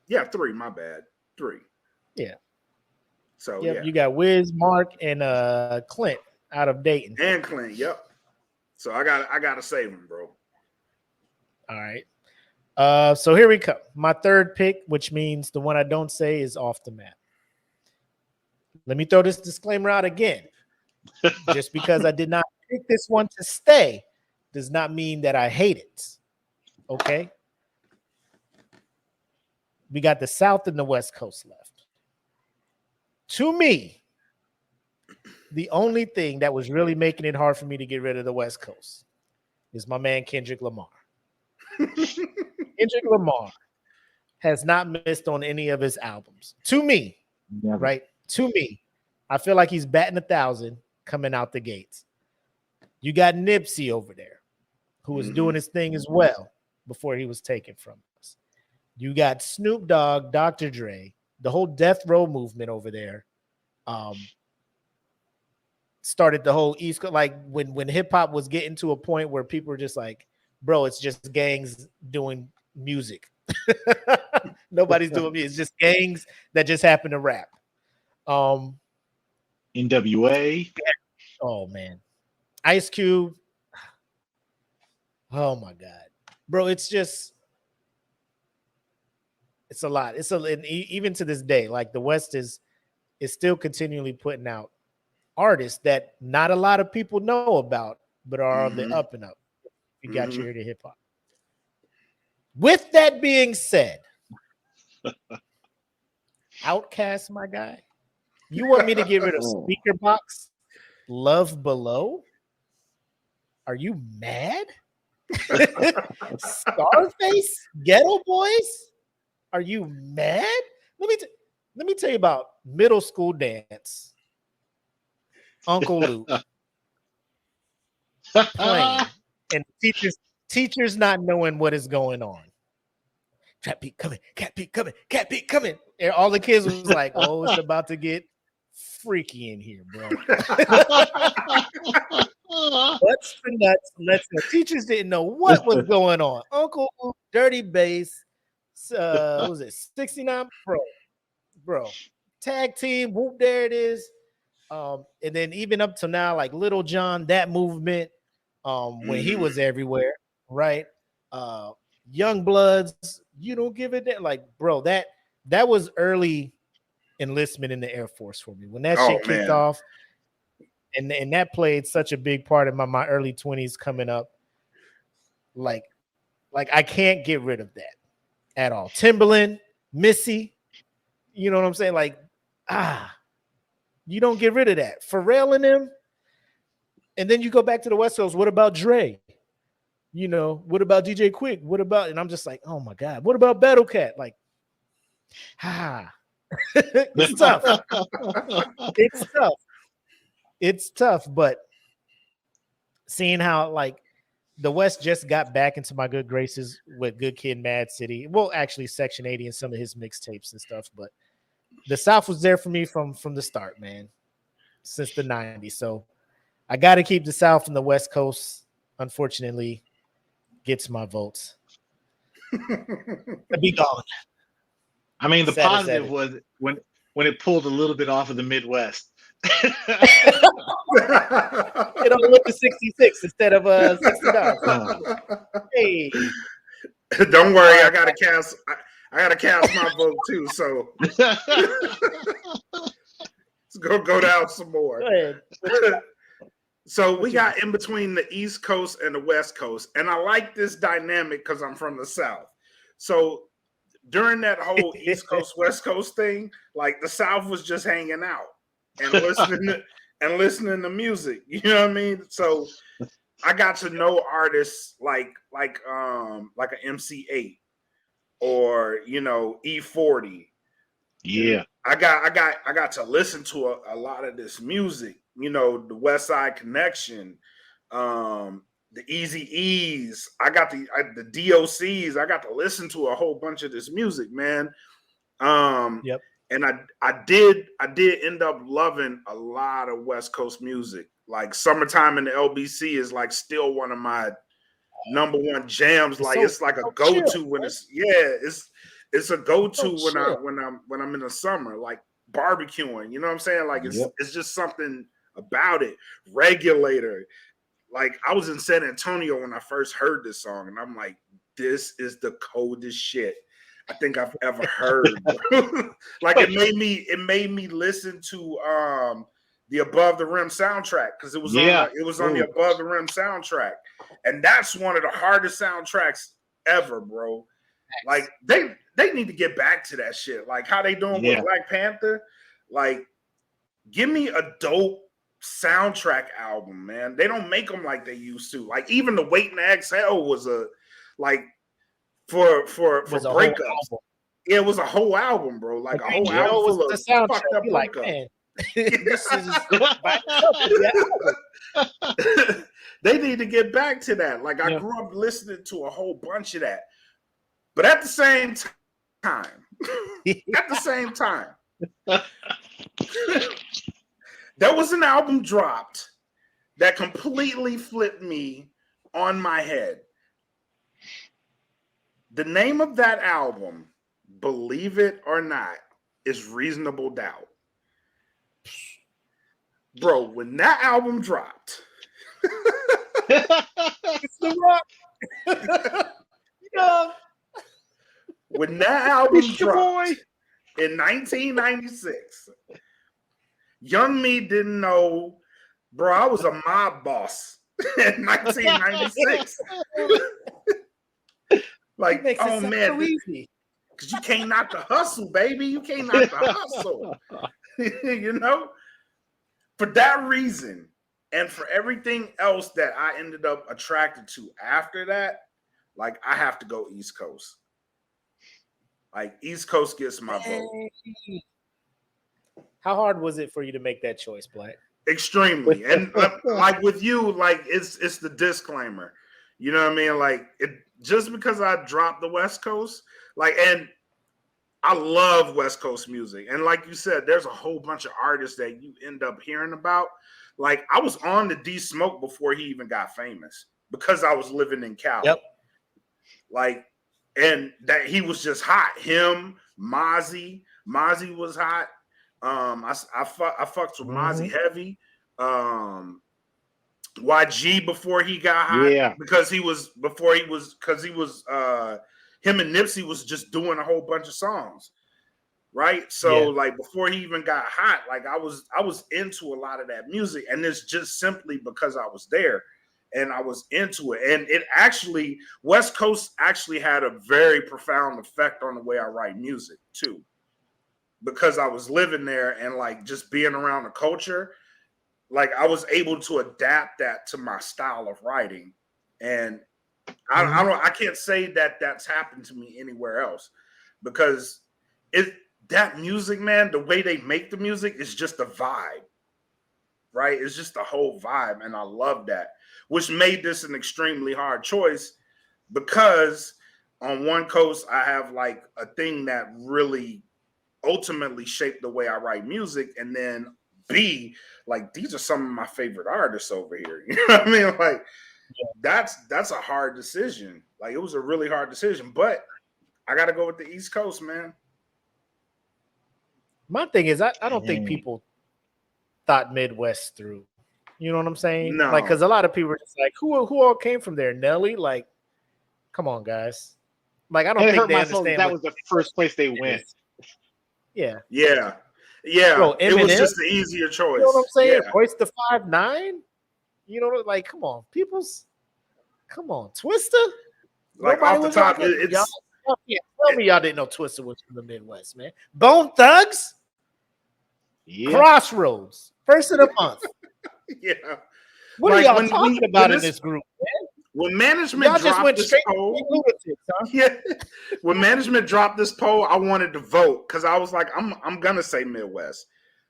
yeah, 3. My bad, 3. Yeah. So you got Wiz, Mark, and Clint out of Dayton. And Clint, yep. So I gotta save him, bro. All right. So here we come. My third pick, which means the one I don't say is off the map. Let me throw this disclaimer out again. Just because I did not pick this one to stay does not mean that I hate it. Okay. We got the South and the West Coast left. To me, the only thing that was really making it hard for me to get rid of the West Coast is my man Kendrick Lamar. Kendrick Lamar has not missed on any of his albums. To me, right? To me, I feel like he's batting 1,000 coming out the gates. You got Nipsey over there, who was doing his thing as well before he was taken from us. You got Snoop Dogg, Dr. Dre, the whole Death Row movement over there. Started the whole East Coast, like when hip hop was getting to a point where people were just like, bro, it's just gangs doing music. Nobody's doing music. It's just gangs that just happen to rap. NWA. Oh man. Ice Cube. Oh my God. Bro, it's a lot. Even to this day, like the West is still continually putting out artists that not a lot of people know about, but are on the up and up. You got your ear to hip hop. With that being said, Outkast, my guy, you want me to get rid of Speaker Box, Love Below? Are you mad? Scarface, Ghetto Boys? Are you mad? Let me tell you about Middle School Dance. Uncle Luke playing, and teachers not knowing what is going on. Trap beat coming, cat beat coming, cat beat coming. And all the kids was like, "Oh, it's about to get freaky in here, bro." What's the nuts? The teachers didn't know what was going on. Uncle Luke, Dirty Bass, what was it? 69 bro. Tag team, whoop, there it is. And then even up to now, like Little John, that movement, when he was everywhere, right? Young Bloods, you don't give it that. Like, bro, that was early enlistment in the Air Force for me. When that shit kicked off, and that played such a big part in my early 20s coming up. Like I can't get rid of that. at all. Timberland, Missy, you know what I'm saying? Like, you don't get rid of that. Pharrell and them. And then you go back to the West Coast. What about Dre? You know, what about DJ Quick? What about, and I'm just like, oh my God, what about Battle Cat? Like, it's tough. It's tough. It's tough, but seeing how like the West just got back into my good graces with Good Kid, Mad City. Well, actually, Section 80 and some of his mixtapes and stuff, but the South was there for me from the start, man, since the 90s. So I got to keep the South and the West Coast, unfortunately, gets my votes. Be gone. I mean, the Sad positive was when it pulled a little bit off of the Midwest. It only went to 66 instead of 69. Hey, don't worry, I gotta cast my vote too. So let's go down some more. go ahead. So we got in between the East Coast and the West Coast, and I like this dynamic because I'm from the South. So during that whole East Coast West Coast thing, like the South was just hanging out and listening to music. You know what I mean? So I got to know artists like an MC8 or E40. Yeah, I got to listen to a lot of this music. The West Side Connection, the Easy E's. I got the DOCs. I got to listen to a whole bunch of this music, man. Yep. And I did end up loving a lot of West Coast music. Like Summertime in the LBC is like still one of my number one jams. Like it's like a go-to when it's a go-to when I'm in the summer, like barbecuing. You know what I'm saying? Like it's just something about it. Regulator. Like I was in San Antonio when I first heard this song, and I'm like, this is the coldest shit I think I've ever heard. Like it made me listen to the Above the Rim soundtrack because it was on the Above the Rim soundtrack, and that's one of the hardest soundtracks ever, bro. Like they need to get back to that shit. Like how they doing with Black Panther. Like give me a dope soundtrack album, man. They don't make them like they used to. Like even the Waiting to Exhale was a like for breakups. Yeah, it was a whole album, bro. Like a whole album full of fucked up like, breakups. man, this is They need to get back to that. Like I grew up listening to a whole bunch of that. But at the same time, there was an album dropped that completely flipped me on my head. The name of that album, believe it or not, is Reasonable Doubt. Bro, when that album dropped, it's The Rock. When that album dropped in 1996, young me didn't know, bro, I was a mob boss in 1996. Like, oh man, because you can't knock the hustle, baby. You can't knock the hustle. For that reason, and for everything else that I ended up attracted to after that, like I have to go East Coast. Like East Coast gets my vote. How hard was it for you to make that choice, Black? Extremely. And like with you, like it's the disclaimer. You know what I mean? Like it just because I dropped the West Coast, like, and I love West Coast music. And like you said, there's a whole bunch of artists that you end up hearing about. Like I was on the D Smoke before he even got famous because I was living in Cali. Yep. Like, and that he was just hot. Him, Mozzie was hot. I fucked with Mozzie heavy. YG before he got hot, because him and Nipsey was just doing a whole bunch of songs, right? So like before he even got hot, like I was into a lot of that music, and it's just simply because I was there. and I was into it. And it actually, West Coast actually had a very profound effect on the way I write music too, because I was living there and like just being around the culture. Like I was able to adapt that to my style of writing, and I can't say that that's happened to me anywhere else, because that music, man, the way they make the music is just a vibe, right? It's just the whole vibe, and I love that, which made this an extremely hard choice, because on one coast I have like a thing that really ultimately shaped the way I write music, and then B, like these are some of my favorite artists over here. You know what I mean? Like that's a hard decision. Like it was a really hard decision, but I got to go with the East Coast, man. My thing is, I don't think people thought Midwest through. You know what I'm saying? No. Like, because a lot of people are just like, who all came from there? Nelly? Like, come on, guys. Like, I don't think they understand that was the first place they went. Yeah. Yeah. Bro, it was just the easier choice. You know what I'm saying? Yeah. Voice the 5'9". You know, like, come on, come on, Twister. Like Nobody off the was top, y'all it's tell me y'all didn't know Twister was from the Midwest, man. Bone Thugs, Crossroads, first of the month. Yeah. What like are y'all talking about in this group, man? When management y'all just went this straight poll, to lunatics, huh? yeah. When management dropped this poll, I wanted to vote because I was like, I'm gonna say Midwest,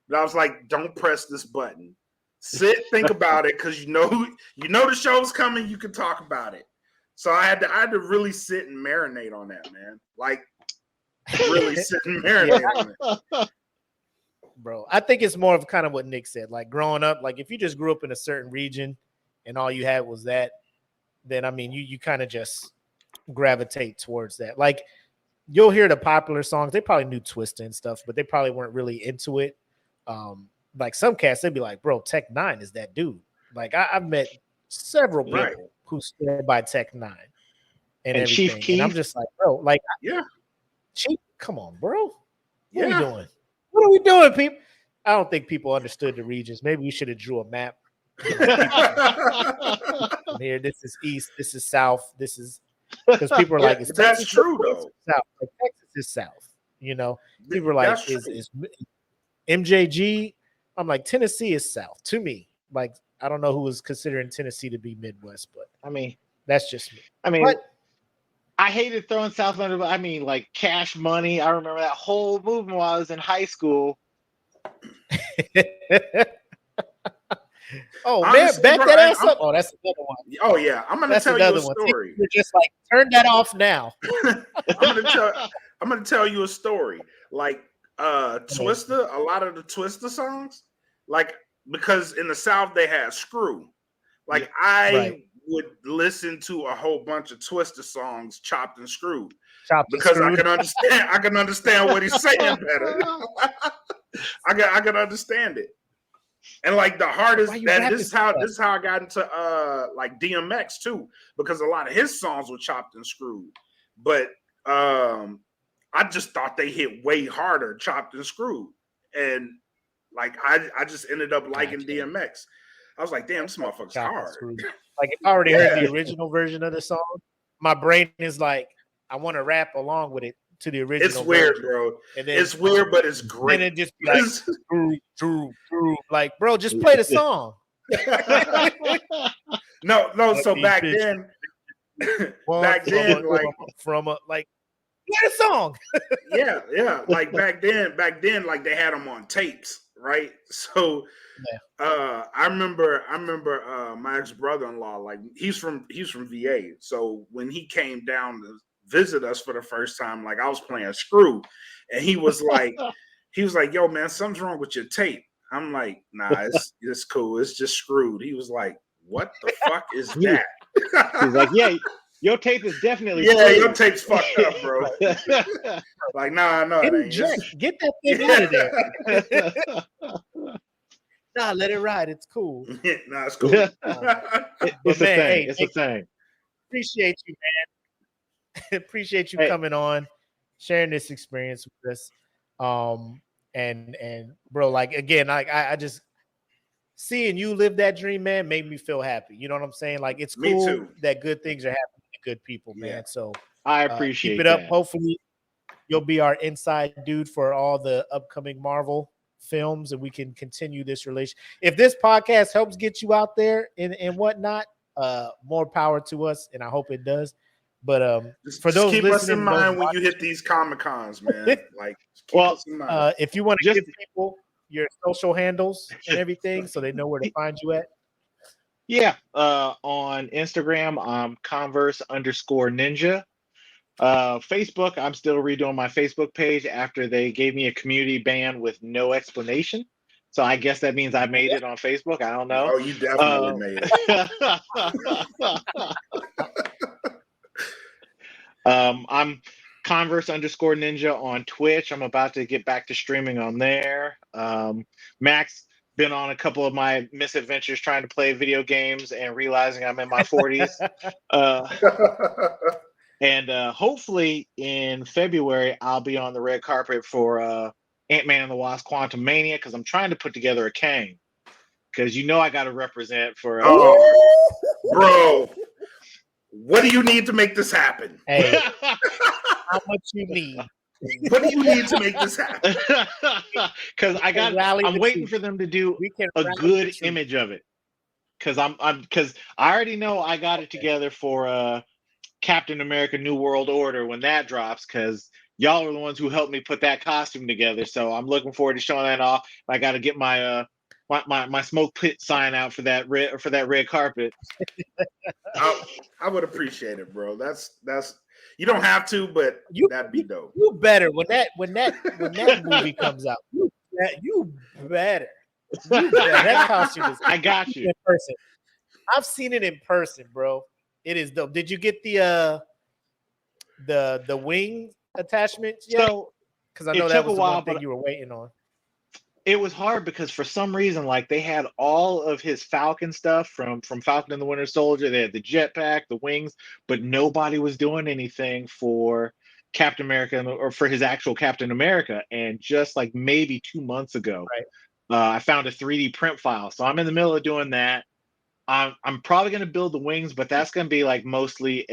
but I was like, don't press this button. Sit, think about it, because you know the show's coming. You can talk about it. So I had to really sit and marinate on that, man. Like really sit and marinate on it. Bro, I think it's more of kind of what Nick said. Like growing up, like if you just grew up in a certain region and all you had was that, then I mean you kind of just gravitate towards that. Like you'll hear the popular songs. They probably knew Twista and stuff, but they probably weren't really into it. Like some cats, they'd be like, bro, Tech Nine is that dude. Like I've met several people who stand by Tech Nine and everything. Chief Keef. And I'm just like, bro, like, yeah, Chief, come on, bro. What are we doing? What are we doing, people? I don't think people understood the regions. Maybe we should have drew a map. Here, this is east, this is south, this is because people are like, is that's Texas true though. South? Like, Texas is south. You know, people are like, is MJG? I'm like, Tennessee is south to me. Like, I don't know who was considering Tennessee to be Midwest, but I mean, that's just me. I mean, I hated throwing South under. I mean, like Cash Money. I remember that whole movement while I was in high school. Oh, honestly, man, back that ass up. Oh, that's another one. Oh yeah, I'm gonna tell you a story. You're just like, turn that off now. I'm gonna tell you a story. Like Twista, a lot of the Twista songs, like because in the South they had Screw. Like I would listen to a whole bunch of Twista songs chopped and screwed. Because I can understand what he's saying better. I can understand it. And like the hardest, this is how I got into like DMX too, because a lot of his songs were chopped and screwed. But I just thought they hit way harder chopped and screwed. And like I just ended up liking DMX. I was like, damn, this motherfucker's hard. Like if I already heard the original version of the song, my brain is like, I want to rap along with it to the original. It's weird, version. bro. And then, it's weird, but it's great. And it just be like, Drew. Like, bro, just play the song. No. So back then, like play the song. yeah. Like back then, like they had them on tapes, right? So, I remember my ex-brother-in-law, like he's from VA. So when he came down to visit us for the first time, like I was playing Screw, and he was like, yo, man, something's wrong with your tape. I'm like, nah, it's cool. It's just screwed. He was like, what the fuck is that? He's like, yeah, your tape is definitely screwed. Your tape's fucked up, bro. Like, nah, no, get that thing out of there. Nah, let it ride. It's cool. Nah, it's cool. It's a thing. It's a thing. Appreciate you, man. Appreciate you coming on, sharing this experience with us. And bro, like again, I just seeing you live that dream, man, made me feel happy. You know what I'm saying? Like it's Me cool too. that good things are happening to good people, Yeah. man. So I appreciate keep it up. that. Hopefully, you'll be our inside dude for all the upcoming Marvel films, and we can continue this relation. If this podcast helps get you out there and whatnot, more power to us, and I hope it does. But for those keep us in listening, those mind when you hit these Comic Cons, man. Like, keep Well, us in mind. if you want to Just- give people your social handles and everything, so they know where to find you at. Yeah, on Instagram, I'm Converse_Ninja. Facebook, I'm still redoing my Facebook page after they gave me a community ban with no explanation. So I guess that means I made it on Facebook. I don't know. Oh, you definitely made it. I'm Converse_Ninja on Twitch. I'm about to get back to streaming on there. Max been on a couple of my misadventures trying to play video games and realizing I'm in my 40s. And hopefully in February, I'll be on the red carpet for Ant-Man and the Wasp: Quantumania because I'm trying to put together a Kang. Because you know I got to represent for. Bro, what do you need to make this happen? Hey, how much you need? What do you need to make this happen? Because I'm waiting for them to do a good image of it. Because because I already know I got it together for Captain America: New World Order when that drops. Because y'all are the ones who helped me put that costume together. So I'm looking forward to showing that off. I got to get my my smoke pit sign out for that red carpet. I would appreciate it, bro. That's you don't have to, but that'd be dope. You better when that movie comes out. You better. That costume is. I got you in person. I've seen it in person, bro. It is dope. Did you get the wing attachment yet? So because I know that was the while, one thing you were waiting on. It was hard because for some reason, like they had all of his Falcon stuff from Falcon and the Winter Soldier. They had the jetpack, the wings, but nobody was doing anything for Captain America or for his actual Captain America. And just like maybe 2 months ago, I found a 3D print file. So I'm in the middle of doing that. I'm probably going to build the wings, but that's going to be like mostly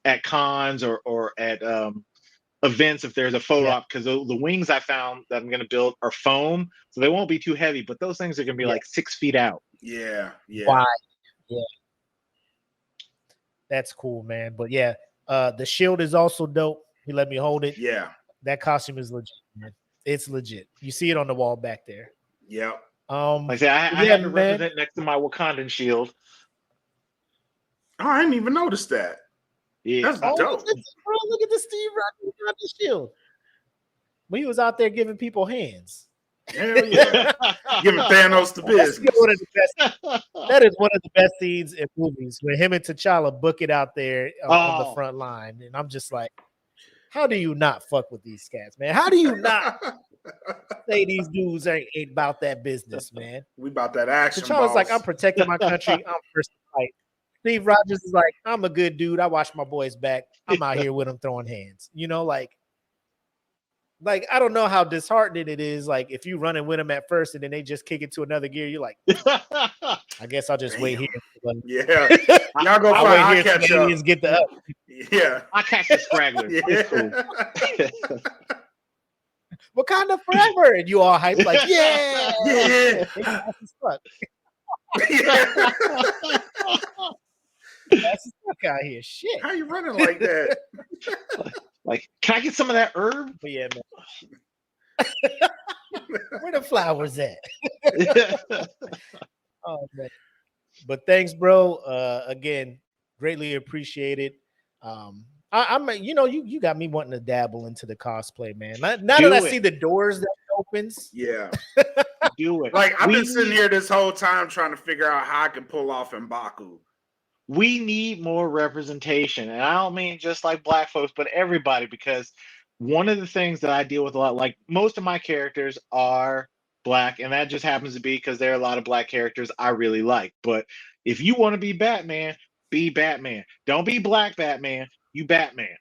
at cons or at events if there's a photo op, because the wings I found that I'm going to build are foam, so they won't be too heavy, but those things are going to be like 6 feet out. Yeah. Why? Yeah, that's cool, man. But yeah, the shield is also dope. He let me hold it. Yeah, that costume is legit, man. It's legit. You see it on the wall back there. Yep. Like I say, I have to represent next to my Wakandan shield. Oh, I didn't even notice that. Yeah. That's dope. Look at the Steve Rogers shield. When he was out there giving people hands. Hell yeah. Giving Thanos the business. That is one of the best scenes in movies when him and T'Challa book it out there on the front line. And I'm just like, how do you not fuck with these cats, man? How do you not say these dudes ain't about that business, man? We about that action. T'Challa's like, I'm protecting my country. I'm first to fight. Steve Rogers is like, I'm a good dude. I watch my boys back. I'm out here with them throwing hands. You know, like I don't know how disheartening it is. Like if you running with them at first and then they just kick it to another gear, you're like, I guess I'll just wait here. Yeah, y'all go fight. I'll catch up. Get the up. Yeah, I catch the straggler. Yeah. Cool. Wakanda forever, and you all hyped like, yeah. That's stuck out here. Shit. How you running like that? Like, can I get some of that herb? But yeah, man. Where the flowers at? Oh man. But thanks, bro. Again, greatly appreciated. I'm you got me wanting to dabble into the cosplay, man. Now that I see the doors that opens. Yeah. Do it. Like I've been sitting here this whole time trying to figure out how I can pull off M'Baku. We need more representation. And I don't mean just like black folks, but everybody, because one of the things that I deal with a lot, like most of my characters are black, and that just happens to be because there are a lot of black characters I really like. But if you want to be Batman, be Batman. Don't be black Batman, you Batman.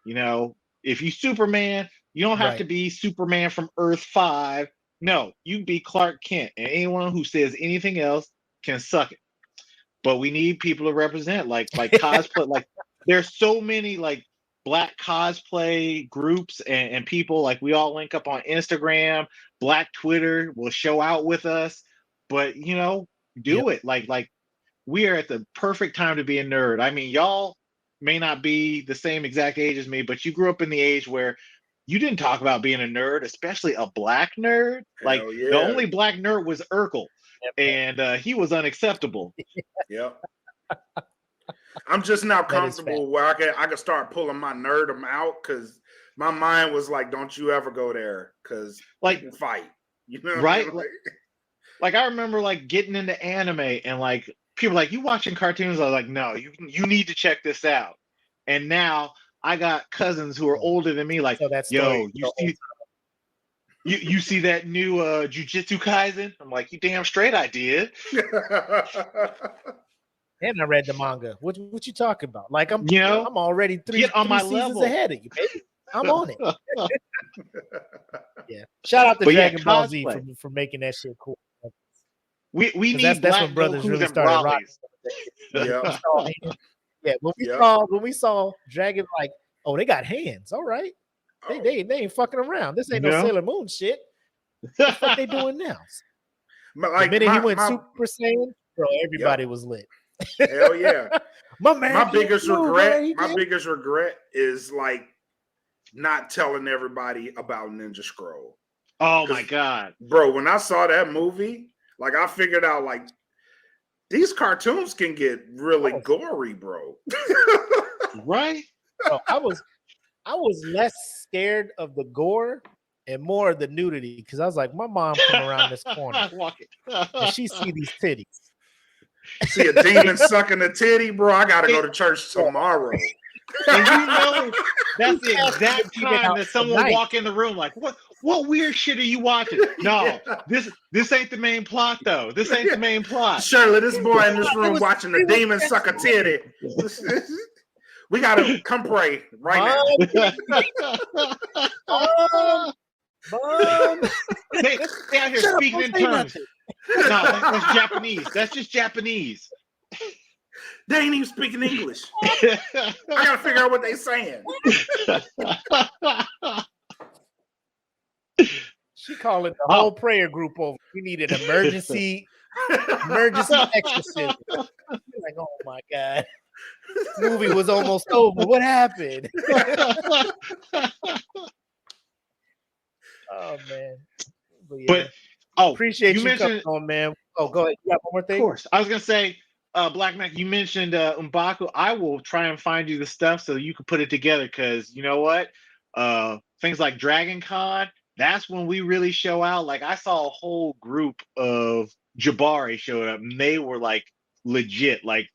You know, if you Superman, you don't have to be Superman from Earth 5 No, you be Clark Kent, and anyone who says anything else can suck it. But we need people to represent, like cosplay. Like there's so many like black cosplay groups and people. Like we all link up on Instagram. Black Twitter will show out with us. But do it. Like we are at the perfect time to be a nerd. I mean, y'all may not be the same exact age as me, but you grew up in the age where you didn't talk about being a nerd, especially a black nerd. Like Hell the yeah. only black nerd was Urkel, and he was unacceptable. Yep. I'm just now That is comfortable where I can start pulling my nerdum out because my mind was like, "Don't you ever go there," because Like people fight. You know, what right? I mean? Like I remember like getting into anime and like people like you watching cartoons. I was like, no, you need to check this out. And now I got cousins who are older than me. Like, So that yo, story. you see that new Jujutsu Kaisen? I'm like, you damn straight I did. And I read the manga. What you talking about? Like I'm already three Get on my seasons level. ahead of you, baby. I'm on it. Yeah. Shout out to But Dragon Ball Z cosplay. for making that shit cool. We need That's black when brothers Gokus really and started rocking. Yep. Yeah, when we saw Dragon, like, oh, they got hands. All right. They ain't fucking around. This ain't no Sailor Moon shit. What the fuck they doing now? But like the minute he went Super Saiyan, bro, everybody was lit. Hell yeah. My biggest regret is like not telling everybody about Ninja Scroll. Oh my god. Bro, when I saw that movie, like I figured out like these cartoons can get really gory, bro. Right? Bro, I was less scared of the gore and more of the nudity because I was like, my mom come around this corner and she see these titties. See a demon sucking a titty, bro. I gotta go to church tomorrow. And that's the exact time that someone walk in the room like, what weird shit are you watching? No, this ain't the main plot though. This ain't the main plot. Shirley, this boy in this room watching the demon suck a titty. We gotta come pray right now. Mom. They out here speaking in terms. No, that's Japanese. That's just Japanese. They ain't even speaking English. I gotta figure out what they saying. She calling the whole prayer group over. We need an emergency exorcism. Like, oh my god, this movie was almost over. What happened? Oh man, but appreciate you coming on, man. Oh, go ahead. You got one more thing? Of course, I was gonna say. Black Mac, you mentioned M'Baku. I will try and find you the stuff so you can put it together because you know what? Things like Dragon Con, that's when we really show out. Like I saw a whole group of Jabari showed up and they were like legit. Like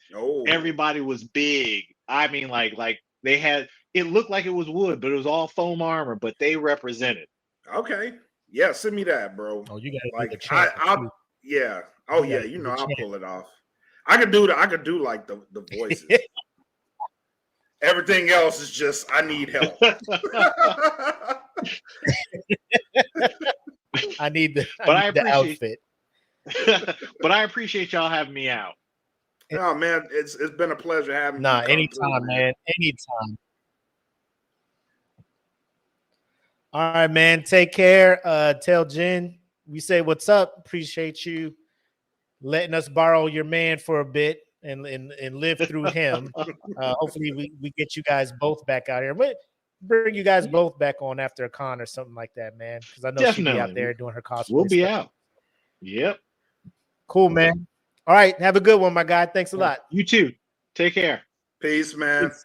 everybody was big. I mean, like they had it looked like it was wood, but it was all foam armor, but they represented. Okay. Yeah, send me that, bro. Oh, you got like yeah. Oh yeah, I'll pull it off. I could do like the voices. Everything else is just I need help. I need the outfit. But I appreciate y'all having me out. No, man, it's been a pleasure having you. Anytime, man. Anytime. All right, man. Take care. Tell Jen we say what's up. Appreciate you letting us borrow your man for a bit and live through him. Hopefully we get you guys both back out here. But bring you guys both back on after a con or something like that, man. Because I know she'll be out there doing her cosplay. We'll be out. Yep. Cool, man. All right. Have a good one, my guy. Thanks a lot. You too. Take care. Peace, man. Peace.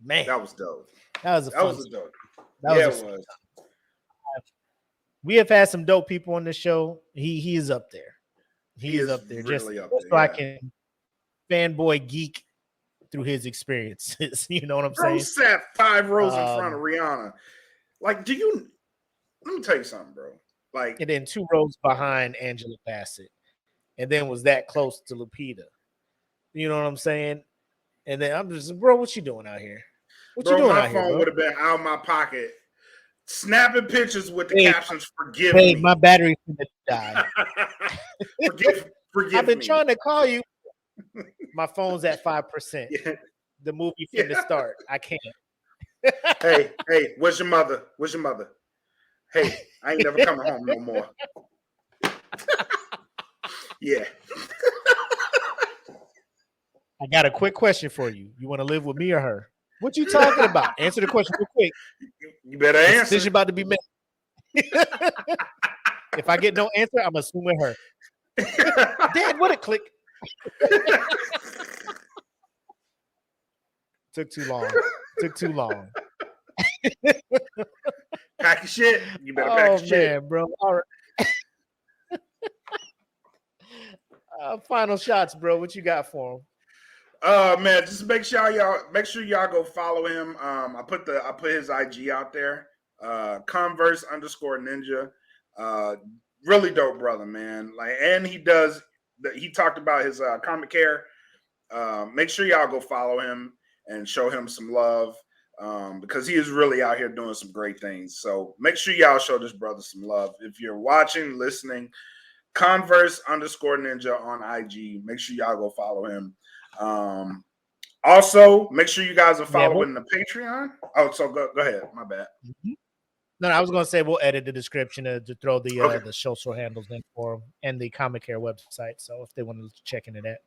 Man. That was dope. That was dope. It was. We have had some dope people on the show. He is up there. He is up there. Really just so I can fanboy geek through his experiences. You know what I'm saying? Sat 5 rows in front of Rihanna. Like, let me tell you something, bro. Like, and then 2 rows behind Angela Bassett, and then was that close to Lupita. You know what I'm saying? And then I'm just, bro, what you doing out here? What you doing out here? My phone would have been out of my pocket snapping pictures with the Hey, captions, "Forgive Hey, me." my battery's gonna die. forgive I've been me. trying to call you. My phone's at 5%. Yeah. The movie Yeah. finna start. I can't. Hey, where's your mother? Where's your mother? Hey, I ain't never coming home no more. Yeah. I got a quick question for you. You want to live with me or her? What you talking about? Answer the question real quick. You better answer. Decision about to be made. If I get no answer, I'm assuming her. Dad, what a click. Took too long. Pack your shit. You better pack your shit. Man, bro. All right. Final shots, bro. What you got for him? Man, just make sure y'all go follow him. I put his IG out there. Converse _Ninja. Really dope brother, man. And he talked about his comic care. Make sure y'all go follow him and show him some love. Because he is really out here doing some great things. So make sure y'all show this brother some love. If you're watching, listening, Converse _Ninja on IG. Make sure y'all go follow him. Also, make sure you guys are following the Patreon. Oh, so go ahead. My bad. Mm-hmm. No, I was going to say we'll edit the description to throw the social handles in for them and the Comic Care website. So if they want to check into that.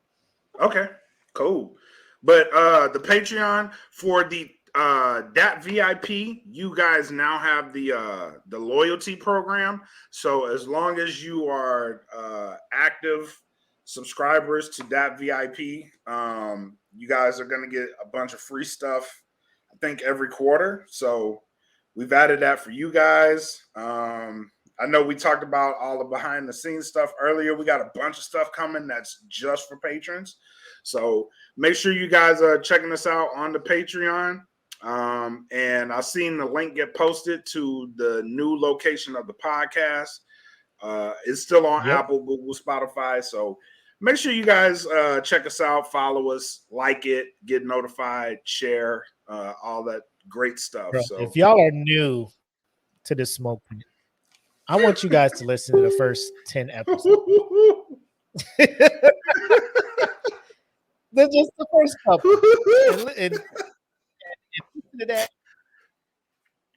Okay, cool. But the Patreon for the that VIP, you guys now have the loyalty program. So as long as you are active subscribers to that VIP, you guys are going to get a bunch of free stuff, I think, every quarter. So we've added that for you guys. I know we talked about all the behind the scenes stuff earlier. We got a bunch of stuff coming that's just for patrons. So make sure you guys are checking us out on the Patreon. And I've seen the link get posted to the new location of the podcast. It's still on Apple, Google, Spotify. So make sure you guys check us out, follow us, like it, get notified, share, all that great stuff. Bro, so if y'all are new to the Smoke Pit, I want you guys to listen to the first 10 episodes. They're just the first couple. And listen to that.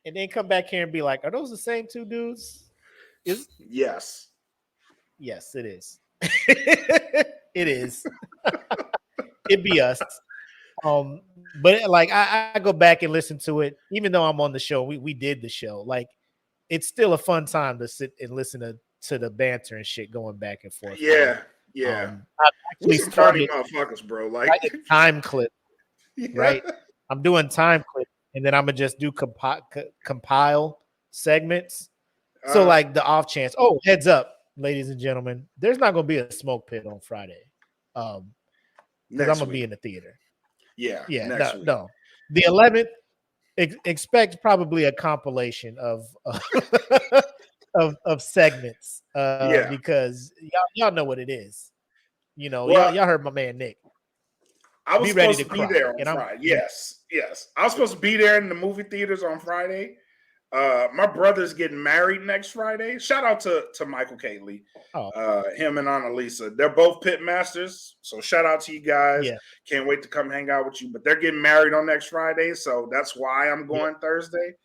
And then come back here and be like, are those the same two dudes? Yes. Yes, it is. It is. It be us. But like I go back and listen to it, even though I'm on the show. We did the show. Like, it's still a fun time to sit and listen to the banter and shit going back and forth. Yeah. I've actually some funny motherfuckers, bro. Like time clip, right? I'm doing time clip, and then I'm gonna just do compile segments. So like the off chance. Oh, heads up, ladies and gentlemen, there's not gonna be a Smoke Pit on Friday. Because I'm gonna be in the theater. Yeah. No. The 11th. Expect probably a compilation of of segments. Because y'all know what it is. You know, y'all heard my man Nick. I was supposed to be there on and Friday. Yes. I was supposed to be there in the movie theaters on Friday. My brother's getting married next Friday. Shout out to Michael Catley. Him and Annalisa. They're both Pitmasters. So shout out to you guys. Yeah. Can't wait to come hang out with you. But they're getting married on next Friday. So that's why I'm going Thursday.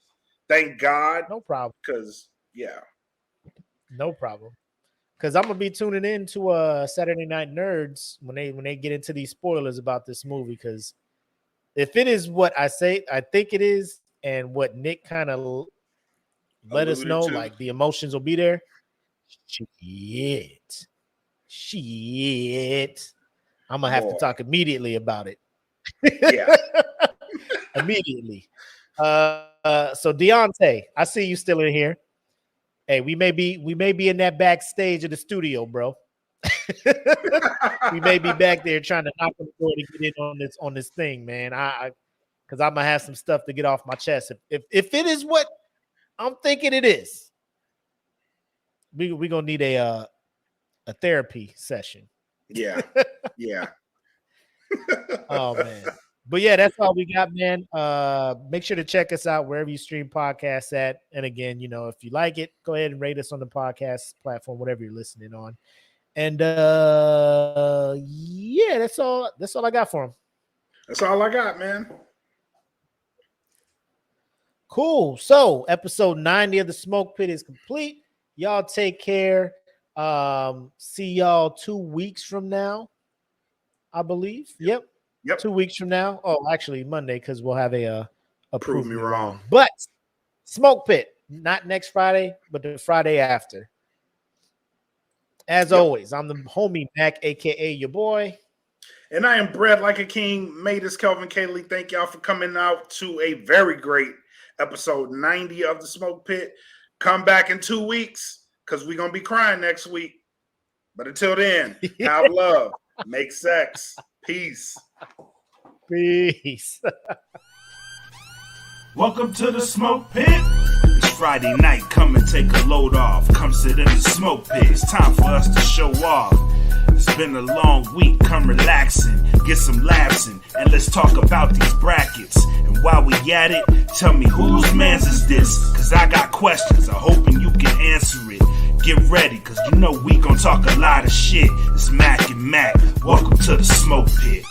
Thank God. No problem. Because, no problem. Because I'm gonna be tuning in to Saturday Night Nerds when they get into these spoilers about this movie. Because if it is what I think it is, and what Nick kind of let us know, like the emotions will be there. Shit. I'm gonna have to talk immediately about it. Immediately. So Deontay, I see you still in here. Hey, we may be in that backstage of the studio, bro. We may be back there trying to knock on the door to get in on this thing, man. Because I'm gonna have some stuff to get off my chest. If it is what I'm thinking it is, we gonna need a therapy session. Yeah. Oh man. But yeah, that's all we got, man. Make sure to check us out wherever you stream podcasts at. And again, if you like it, go ahead and rate us on the podcast platform, whatever you're listening on. And yeah, that's all I got for him. That's all I got, man. Cool. So episode 90 of the Smoke Pit is complete. Y'all take care. See y'all 2 weeks from now, I believe. Yep. 2 weeks from now. Oh, actually Monday, because we'll have a Prove Me Wrong. But Smoke Pit, not next Friday, but the Friday after. As always, I'm the homie Mac, aka your boy. And I am bred like a king. Made this Kelvin Cayley. Thank y'all for coming out to a very great episode 90 of the Smoke Pit. Come back in 2 weeks because we're going to be crying next week. But until then, have love, make sex. Peace. Peace. Welcome to the Smoke Pit. It's Friday night, come and take a load off. Come sit in the Smoke Pit. It's time for us to show off. It's been a long week, come relaxing, get some laughs in, and let's talk about these brackets. And while we at it, tell me whose man's is this? Cause I got questions, I'm hoping you can answer it. Get ready, cause we gon' talk a lot of shit. It's Mac and Makk, welcome to the Smoke Pit.